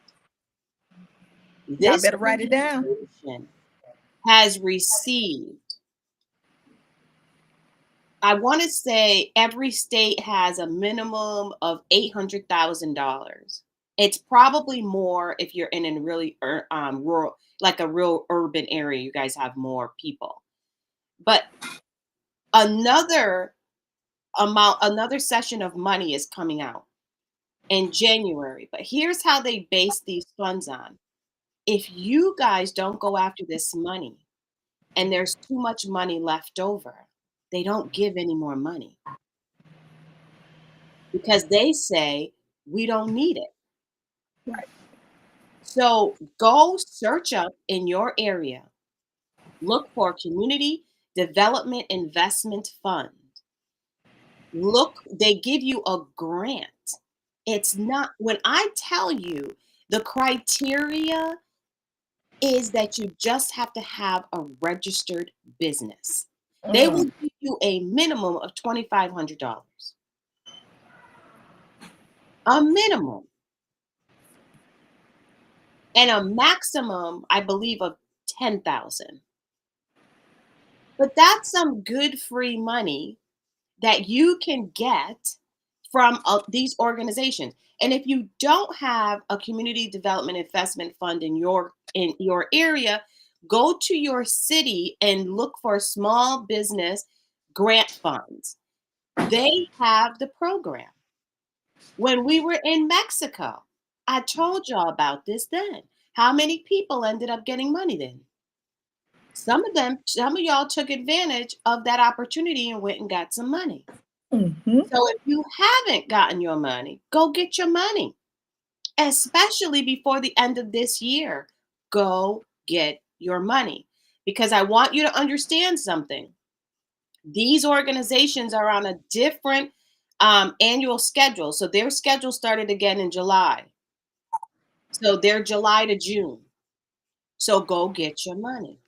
Y'all This better write it down. organization has received, I want to say every state has a minimum of $800,000. It's probably more if you're in a really rural, like a real urban area, you guys have more people. But another another session of money is coming out in January. But here's how they base these funds on. If you guys don't go after this money and there's too much money left over, they don't give any more money because they say we don't need it. Right. So go search up in your area, look for Community Development Investment Fund. Look, they give you a grant. It's not, when I tell you the criteria is that you just have to have a registered business. They will give you a minimum of $2,500. A minimum. And a maximum, I believe, of 10,000. But that's some good free money that you can get from these organizations. And if you don't have a community development investment fund in your area, go to your city and look for small business grant funds. They have the program. When we were in Mexico, I told y'all about this then. How many people ended up getting money then? Some of y'all took advantage of that opportunity and went and got some money. Mm-hmm. So if you haven't gotten your money, go get your money, especially before the end of this year. Go get your money. because I want you to understand something. These organizations are on a different annual schedule. So their schedule started again in July. So they're July to June. So go get your money.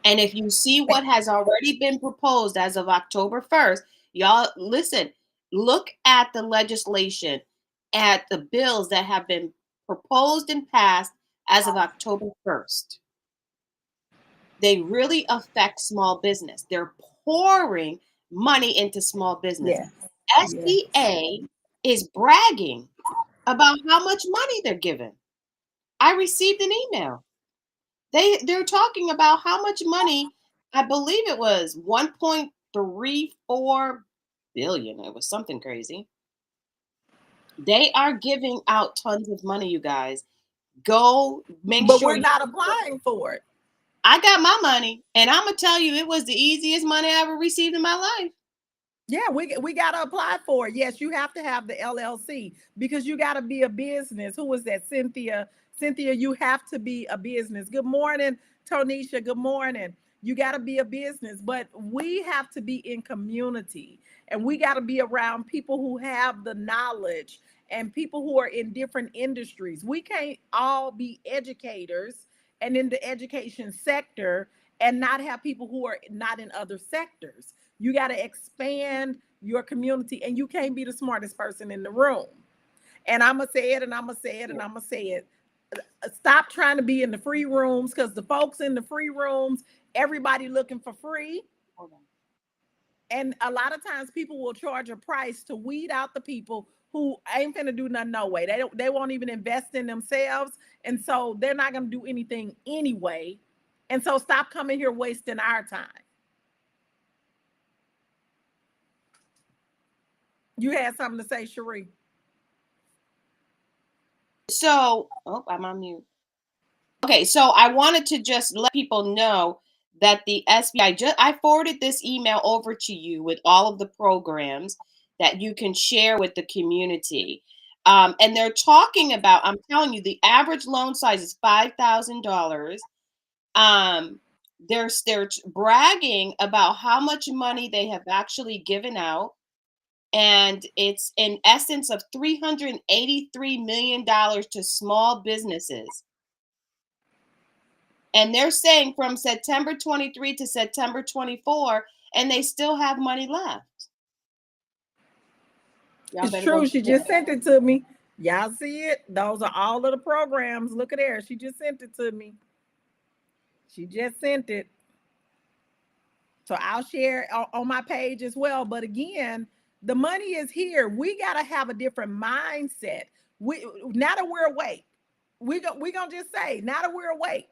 And if you see what has already been proposed as of October 1st, y'all listen, look at the legislation, at the bills that have been proposed and passed as of October 1st. They really affect small business. They're pouring money into small business. Yeah. Yeah. SBA is bragging about how much money they're giving. I received an email. They're talking about how much money, I believe it was 1.34 billion. It was something crazy. They are giving out tons of money, you guys. Go make But sure we're you not applying for it. I got my money, and I'm gonna tell you it was the easiest money I ever received in my life. Yeah, we got to apply for it. Yes, you have to have the LLC because you got to be a business. Who was that? Cynthia. Cynthia, you have to be a business. Good morning, Tonisha. Good morning. You got to be a business, but we have to be in community and we got to be around people who have the knowledge and people who are in different industries. We can't all be educators and in the education sector and not have people who are not in other sectors. You got to expand your community, and you can't be the smartest person in the room. And I'm going to say it, and I'm going to say it, and I'm going to say it. Stop trying to be in the free rooms because the folks in the free rooms, everybody looking for free. Hold on. And a lot of times people will charge a price to weed out the people who ain't finna do nothing no way. They won't even invest in themselves. And so they're not gonna do anything anyway. And so stop coming here wasting our time. You had something to say, Cherie. So, oh, I'm on mute. Okay, so I wanted to just let people know that the SBI, I forwarded this email over to you with all of the programs that you can share with the community. And they're talking about, I'm telling you, the average loan size is $5,000. They're bragging about how much money they have actually given out, and it's in essence of $383 million to small businesses. And they're saying from September 23 to September 24, and they still have money left. Y'all It's better go true. get She just it. sent it to me. Y'all see it? Those are all of the programs. Look at there. She just sent it to me. She just sent it. So I'll share on my page as well. But again, the money is here. We got to have a different mindset. We now that we're awake, we gonna just say now that we're awake,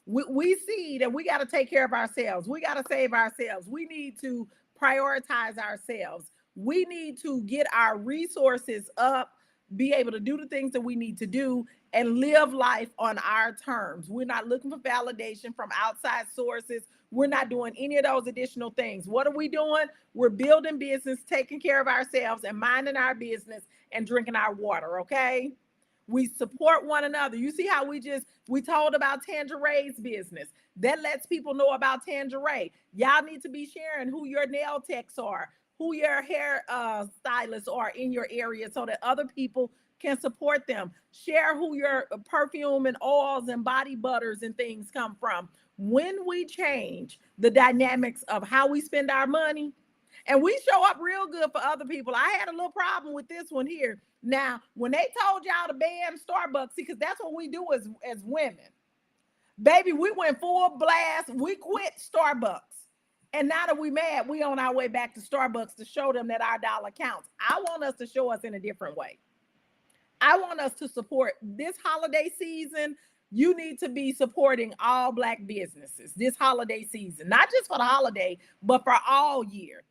we see that we got to take care of ourselves. We got to save ourselves. We need to prioritize ourselves. We need to get our resources up, be able to do the things that we need to do, and live life on our terms. We're not looking for validation from outside sources. We're not doing any of those additional things. What are we doing? We're building business, taking care of ourselves, and minding our business and drinking our water, okay? We support one another. You see how we told about Tangerae's business. That lets people know about Tangerae. Y'all need to be sharing who your nail techs are, who your hair stylists are in your area so that other people can support them. Share who your perfume and oils and body butters and things come from. When we change the dynamics of how we spend our money, and we show up real good for other people. I had a little problem with this one here. Now, when they told y'all to ban Starbucks, see, because that's what we do as women. Baby, we went full blast. We quit Starbucks. And now that we mad, we on our way back to Starbucks to show them that our dollar counts. I want us to show us in a different way. I want us to support this holiday season. You need to be supporting all Black businesses this holiday season, not just for the holiday, but for all year.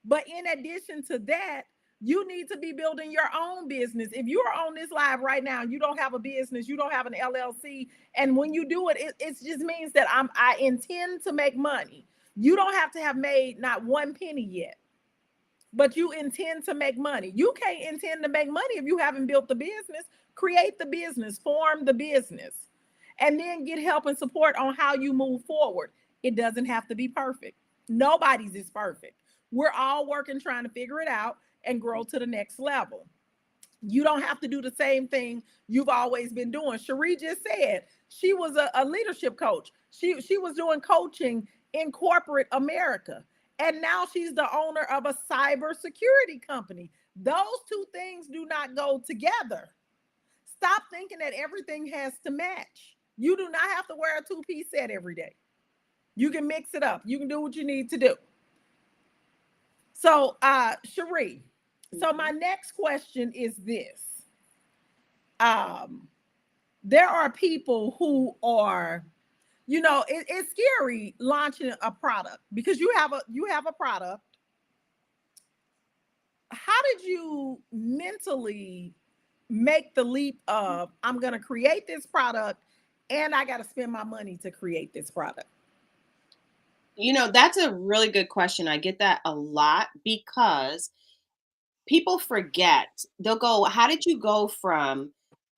But in addition to that, you need to be building your own business. If you are on this live right now, you don't have a business, you don't have an LLC, and when you do it, it just means that I intend to make money. You don't have to have made not one penny yet, but you intend to make money. You can't intend to make money if you haven't built the business. Create the business, form the business. and then get help and support on how you move forward. It doesn't have to be perfect. Nobody's is perfect. We're all working trying to figure it out and grow to the next level. You don't have to do the same thing you've always been doing. Cherie just said she was a leadership coach. She was doing coaching in corporate America. And now she's the owner of a cybersecurity company. Those two things do not go together. Stop thinking that everything has to match. You do not have to wear a two-piece set every day. You can mix it up. You can do what you need to do. So, Cherie, so Mhm. my next question is this. Um, there are people who are, it's scary launching a product because you have a product. How did you mentally make the leap of I'm going to create this product and I got to spend my money to create this product? That's a really good question. I get that a lot because people forget. They'll go, how did you go from,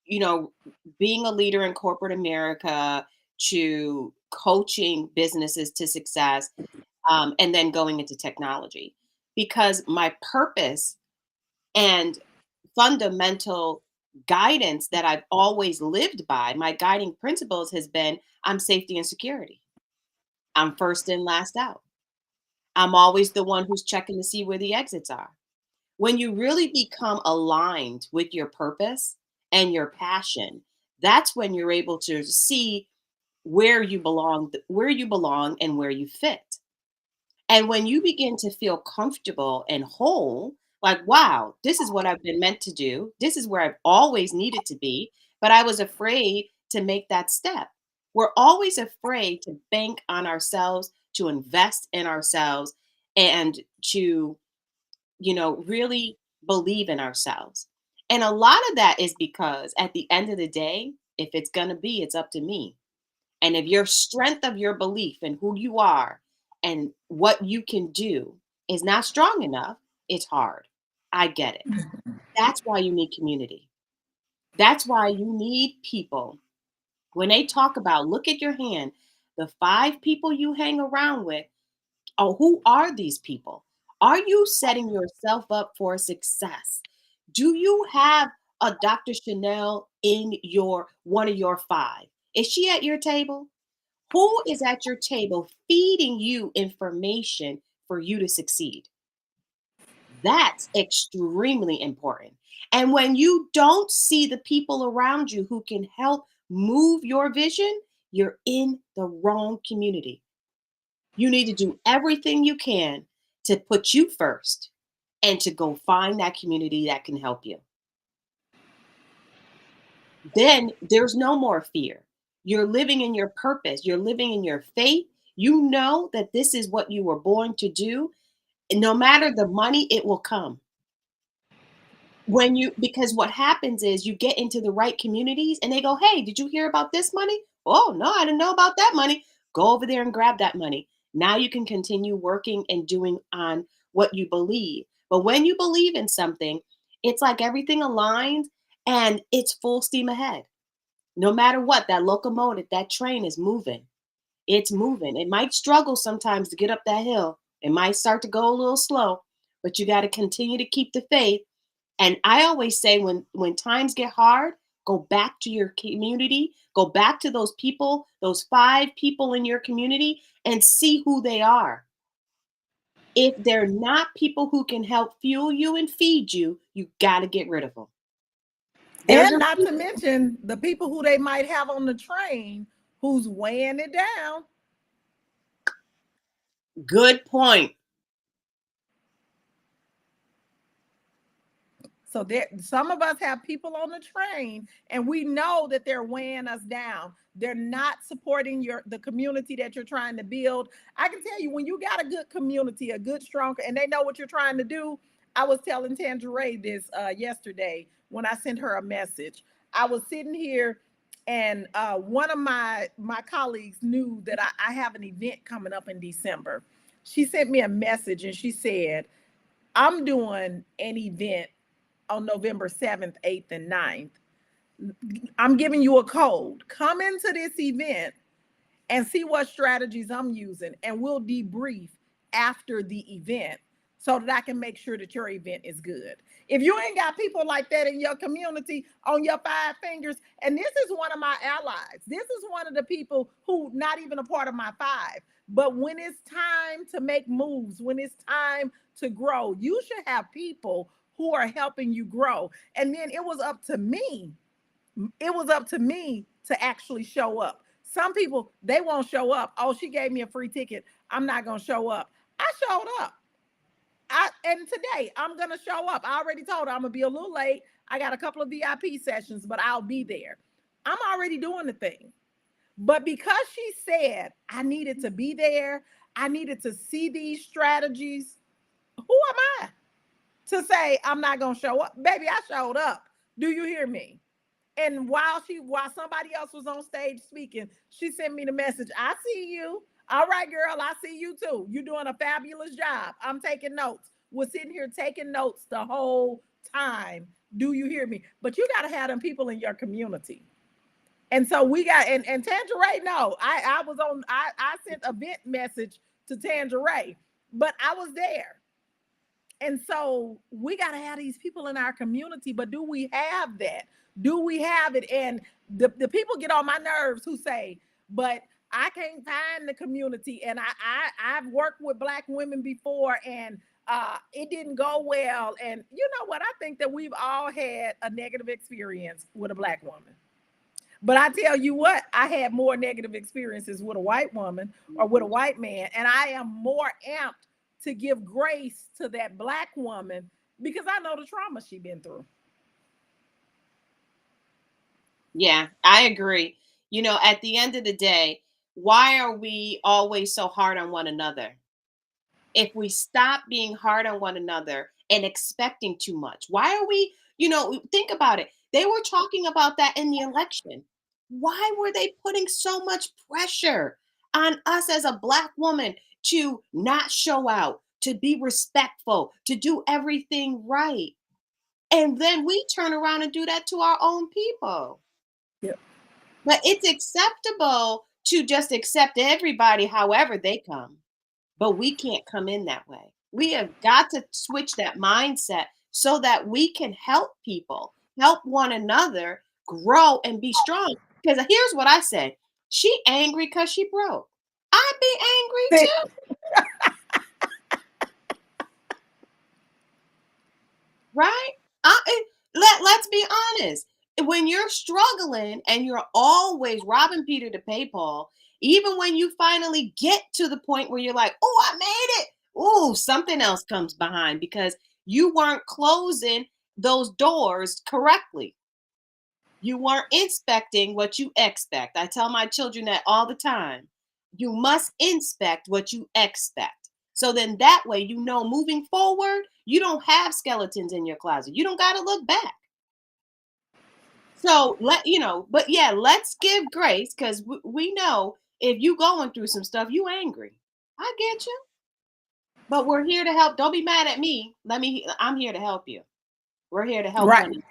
you know, being a leader in corporate America to coaching businesses to success, and then going into technology? Because my purpose and fundamental guidance that I've always lived by, my guiding principles has been I'm safety and security. I'm first in, last out. I'm always the one who's checking to see where the exits are. When you really become aligned with your purpose and your passion, that's when you're able to see where you belong and where you fit. And when you begin to feel comfortable and whole, like, wow, this is what I've been meant to do. This is where I've always needed to be, but I was afraid to make that step. We're always afraid to bank on ourselves, to invest in ourselves, and to, really believe in ourselves. And a lot of that is because at the end of the day, if it's going to be, it's up to me. And if your strength of your belief and who you are and what you can do is not strong enough, it's hard. I get it. That's why you need community. That's why you need people. When they talk about look at your hand, the 5 people you hang around with, oh, who are these people? Are you setting yourself up for success? Do you have a Dr. Chanel in your one of your 5? Is she at your table? Who is at your table feeding you information for you to succeed? That's extremely important. And when you don't see the people around you who can help move your vision, you're in the wrong community. You need to do everything you can to put you first and to go find that community that can help you. Then there's no more fear. You're living in your purpose, you're living in your faith. You know that this is what you were born to do. And no matter the money, it will come. Because what happens is you get into the right communities and they go, "Hey, did you hear about this money? Oh, no, I didn't know about that money. Go over there and grab that money." Now you can continue working and doing on what you believe. But when you believe in something, it's like everything aligns and it's full steam ahead. No matter what, that locomotive, that train is moving. It's moving. It might struggle sometimes to get up that hill. It might start to go a little slow, but you got to continue to keep the faith. And I always say when times get hard, go back to your community, go back to those people, those 5 people in your community and see who they are. If they're not people who can help fuel you and feed you, you got to get rid of them. There's And your not to people. mention the people who they might have on the train who's weighing it down. Good point. So there, some of us have people on the train, and we know that they're weighing us down. They're not supporting the community that you're trying to build. I can tell you when you got a good community, a good strong, and they know what you're trying to do. I was telling Tangeray this yesterday when I sent her a message. I was sitting here, and one of my colleagues knew that I have an event coming up in December. She sent me a message, and she said, "I'm doing an event on November 7th, 8th, and 9th. I'm giving you a code. Come into this event and see what strategies I'm using, and we'll debrief after the event so that I can make sure that your event is good. If you ain't got people like that in your community on your five fingers, and this is one of my allies, this is one of the people who not even a part of my five, but when it's time to make moves, when it's time to grow, you should have people who are helping you grow. And then it was up to me to actually show up. Some people, they won't show up. Oh, she gave me a free ticket, I'm not going to show up. I showed up. And today I'm going to show up. I already told her I'm going to be a little late. I got a couple of VIP sessions, but I'll be there. I'm already doing the thing. But because she said I needed to be there, I needed to see these strategies, who am I to say I'm not going to show up? Baby, I showed up. Do you hear me? And while somebody else was on stage speaking, she sent me the message. I see you. All right, girl, I see you too. You're doing a fabulous job. I'm taking notes. We're sitting here taking notes the whole time. Do you hear me? But you got to have them people in your community. And so we got, and Tangeray, no, I sent a vent message to Tangeray, but I was there. And so we got to have these people in our community, but do we have that? Do we have it? And the people get on my nerves who say, but I can't find the community. And I've worked with Black women before, and it didn't go well. And you know what? I think that we've all had a negative experience with a Black woman. But I tell you what, I had more negative experiences with a white woman or with a white man. And I am more amped to give grace to that Black woman because I know the trauma she's been through. Yeah, I agree. At the end of the day, why are we always so hard on one another? If we stop being hard on one another and expecting too much, why are we, think about it. They were talking about that in the election. Why were they putting so much pressure on us as a Black woman to not show out, to be respectful, to do everything right? And then we turn around and do that to our own people. Yeah. But it's acceptable to just accept everybody however they come. But we can't come in that way. We have got to switch that mindset so that we can help people, help one another grow and be strong. Because here's what I say: she angry because she broke. I'd be angry too, right? Let's be honest. When you're struggling and you're always robbing Peter to pay Paul, even when you finally get to the point where you're like, oh, I made it. Oh, something else comes behind because you weren't closing those doors correctly. You weren't inspecting what you expect. I tell my children that all the time. You must inspect what you expect. So then that way, moving forward, you don't have skeletons in your closet. You don't got to look back. So but yeah, let's give grace because we know if you going through some stuff, you angry. I get you, but we're here to help. Don't be mad at me. I'm here to help you. We're here to help Right. one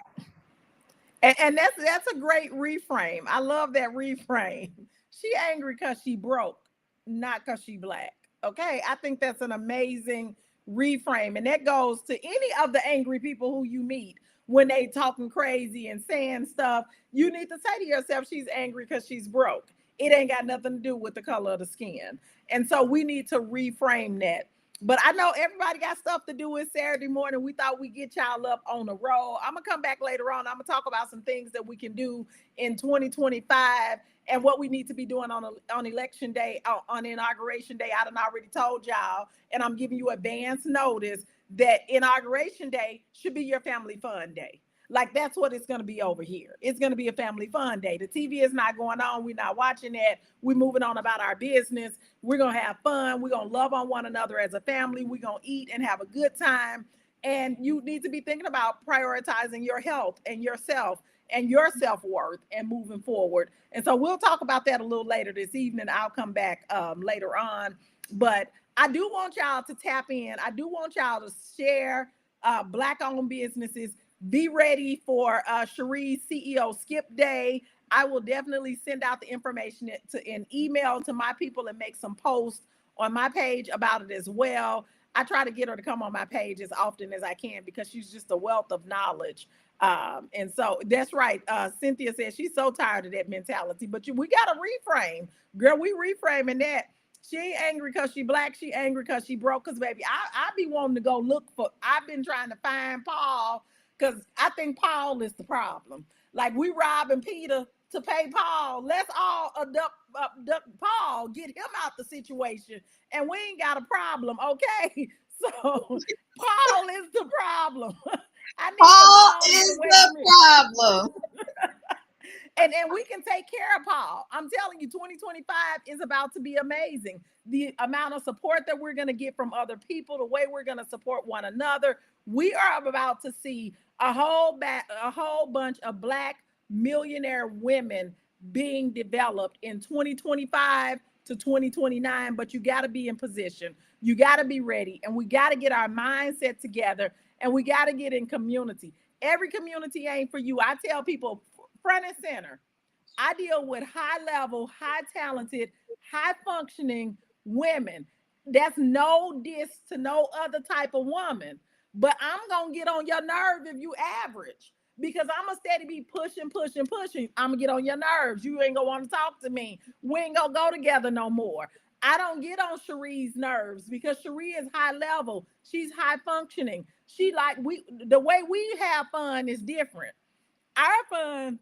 another. And that's a great reframe. I love that reframe. She angry because she broke, not because she Black. Okay. I think that's an amazing reframe. And that goes to any of the angry people who you meet when they talking crazy and saying stuff. You need to say to yourself, she's angry because she's broke. It ain't got nothing to do with the color of the skin. And so we need to reframe that. But I know everybody got stuff to do. It's Saturday morning. We thought we'd get y'all up on the road. I'm going to come back later on. I'm going to talk about some things that we can do in 2025 and what we need to be doing on election day, on inauguration day. I done already told y'all, and I'm giving you advance notice that inauguration day should be your family fun day. Like that's what it's going to be over here. It's going to be a family fun day. The TV is not going on. We're not watching that. We're moving on about our business. We're going to have fun. We're going to love on one another as a family. We're going to eat and have a good time. And you need to be thinking about prioritizing your health and yourself and your self-worth and moving forward. And so we'll talk about that a little later this evening. I'll come back later on. But I do want y'all to tap in. I do want y'all to share Black-owned businesses. Be ready for Cherie's CEO Skip Day. I will definitely send out the information to an email to my people and make some posts on my page about it as well. I try to get her to come on my page as often as I can because she's just a wealth of knowledge. And so that's right. Cynthia says she's so tired of that mentality, but we got to reframe. Girl, we reframing that. She ain't angry because she black. She angry because she broke. Because, baby, I be wanting to go look for, I've been trying to find Paul because I think Paul is the problem. Like, we robbing Peter to pay Paul. Let's all abduct Paul, get him out the situation, and we ain't got a problem, okay? So Paul is the problem. I need for Paul Paul to get is away the from me. problem. And we can take care of Paul. I'm telling you, 2025 is about to be amazing. The amount of support that we're going to get from other people, the way we're going to support one another. We are about to see a whole bunch of black millionaire women being developed in 2025 to 2029. But you got to be in position. You got to be ready, and we got to get our mindset together, and we got to get in community. Every community ain't for you. I tell people front and center. I deal with high level, high talented, high functioning women. That's no diss to no other type of woman. But I'm going to get on your nerve if you average because I'm going to steady be pushing, pushing, pushing. I'm going to get on your nerves. You ain't going to want to talk to me. We ain't going to go together no more. I don't get on Cherie's nerves because Cherie is high level. She's high functioning. The way we have fun is different. Our fun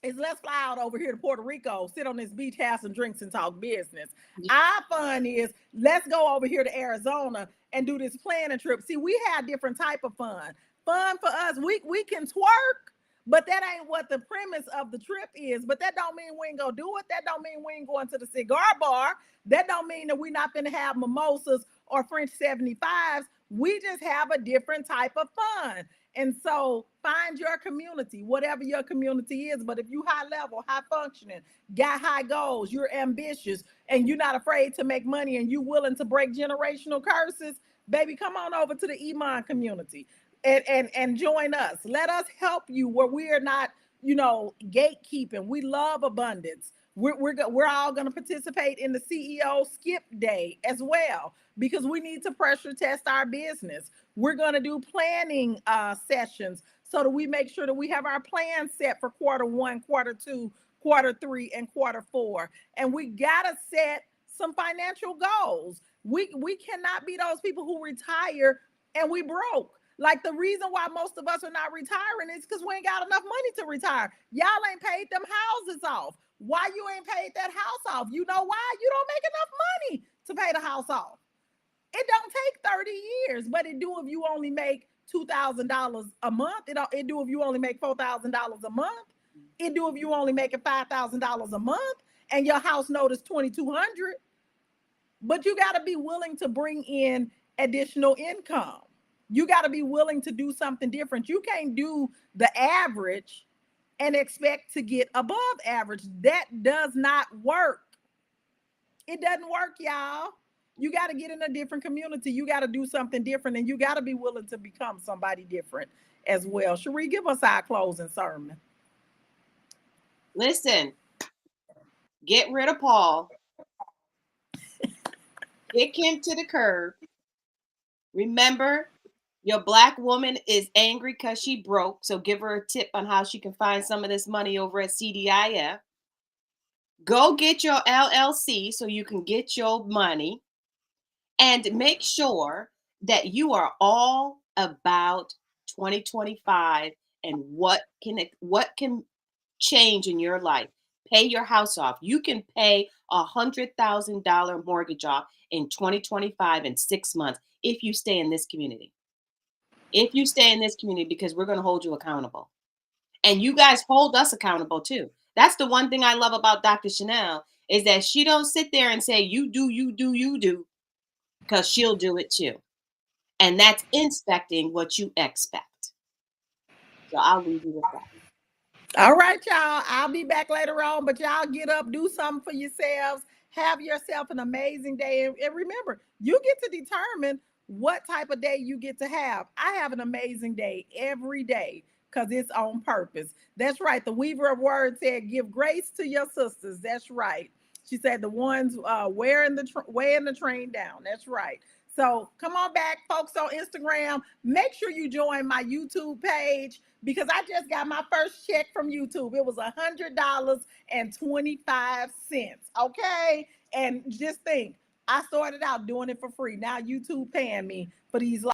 is let's fly out over here to Puerto Rico, sit on this beach, have some drinks, and talk business. Our fun is let's go over here to Arizona and do this planning trip. See, we have different type of fun. Fun for us, we can twerk, but that ain't what the premise of the trip is. But that don't mean we ain't gonna do it. That don't mean we ain't going to the cigar bar. That don't mean that we not gonna have mimosas or French 75s. We just have a different type of fun. And so find your community, whatever your community is. But if you high level, high functioning, got high goals, you're ambitious, and you're not afraid to make money and you willing to break generational curses, baby, come on over to the Iman community and join us. Let us help you where we are not, gatekeeping. We love abundance. We're all going to participate in the CEO Skip Day as well because we need to pressure test our business. We're going to do planning sessions so that we make sure that we have our plan set for quarter one, quarter two, quarter three, and quarter four. And we got to set some financial goals. We cannot be those people who retire and we broke. Like, the reason why most of us are not retiring is because we ain't got enough money to retire. Y'all ain't paid them houses off. Why you ain't paid that house off? You know why? You don't make enough money to pay the house off. It don't take 30 years, but it do if you only make $2,000 a month. It do if you only make $4,000 a month. It do if you only making $5,000 a month and your house note is 2,200. But you got to be willing to bring in additional income. You got to be willing to do something different. You can't do the average and expect to get above average. That does not work. It doesn't work, y'all. You got to get in a different community. You got to do something different, and you got to be willing to become somebody different as well. Cherie, give us our closing sermon. Listen, get rid of Paul, kick him to the curb. Remember, your black woman is angry because she broke, so give her a tip on how she can find some of this money over at CDIF. Go get your LLC so you can get your money, and make sure that you are all about 2025 and what can change in your life. Pay your house off. You can pay $100,000 mortgage off in 2025 in 6 months if you stay in this community. If you stay in this community, because we're going to hold you accountable. And you guys hold us accountable too. That's the one thing I love about Dr. Chanel is that she don't sit there and say, you do, you do, you do, because she'll do it too. And that's inspecting what you expect. So I'll leave you with that. All right, y'all. I'll be back later on, but y'all get up, do something for yourselves, have yourself an amazing day. And remember, you get to determine what type of day you get to have. I have an amazing day every day. because it's on purpose. That's right. The Weaver of Words said, "Give grace to your sisters." That's right. She said the ones weighing the train down. That's right. So come on back, folks on Instagram. Make sure you join my YouTube page because I just got my first check from YouTube. It was $100.25. Okay. And just think, I started out doing it for free. Now YouTube paying me for these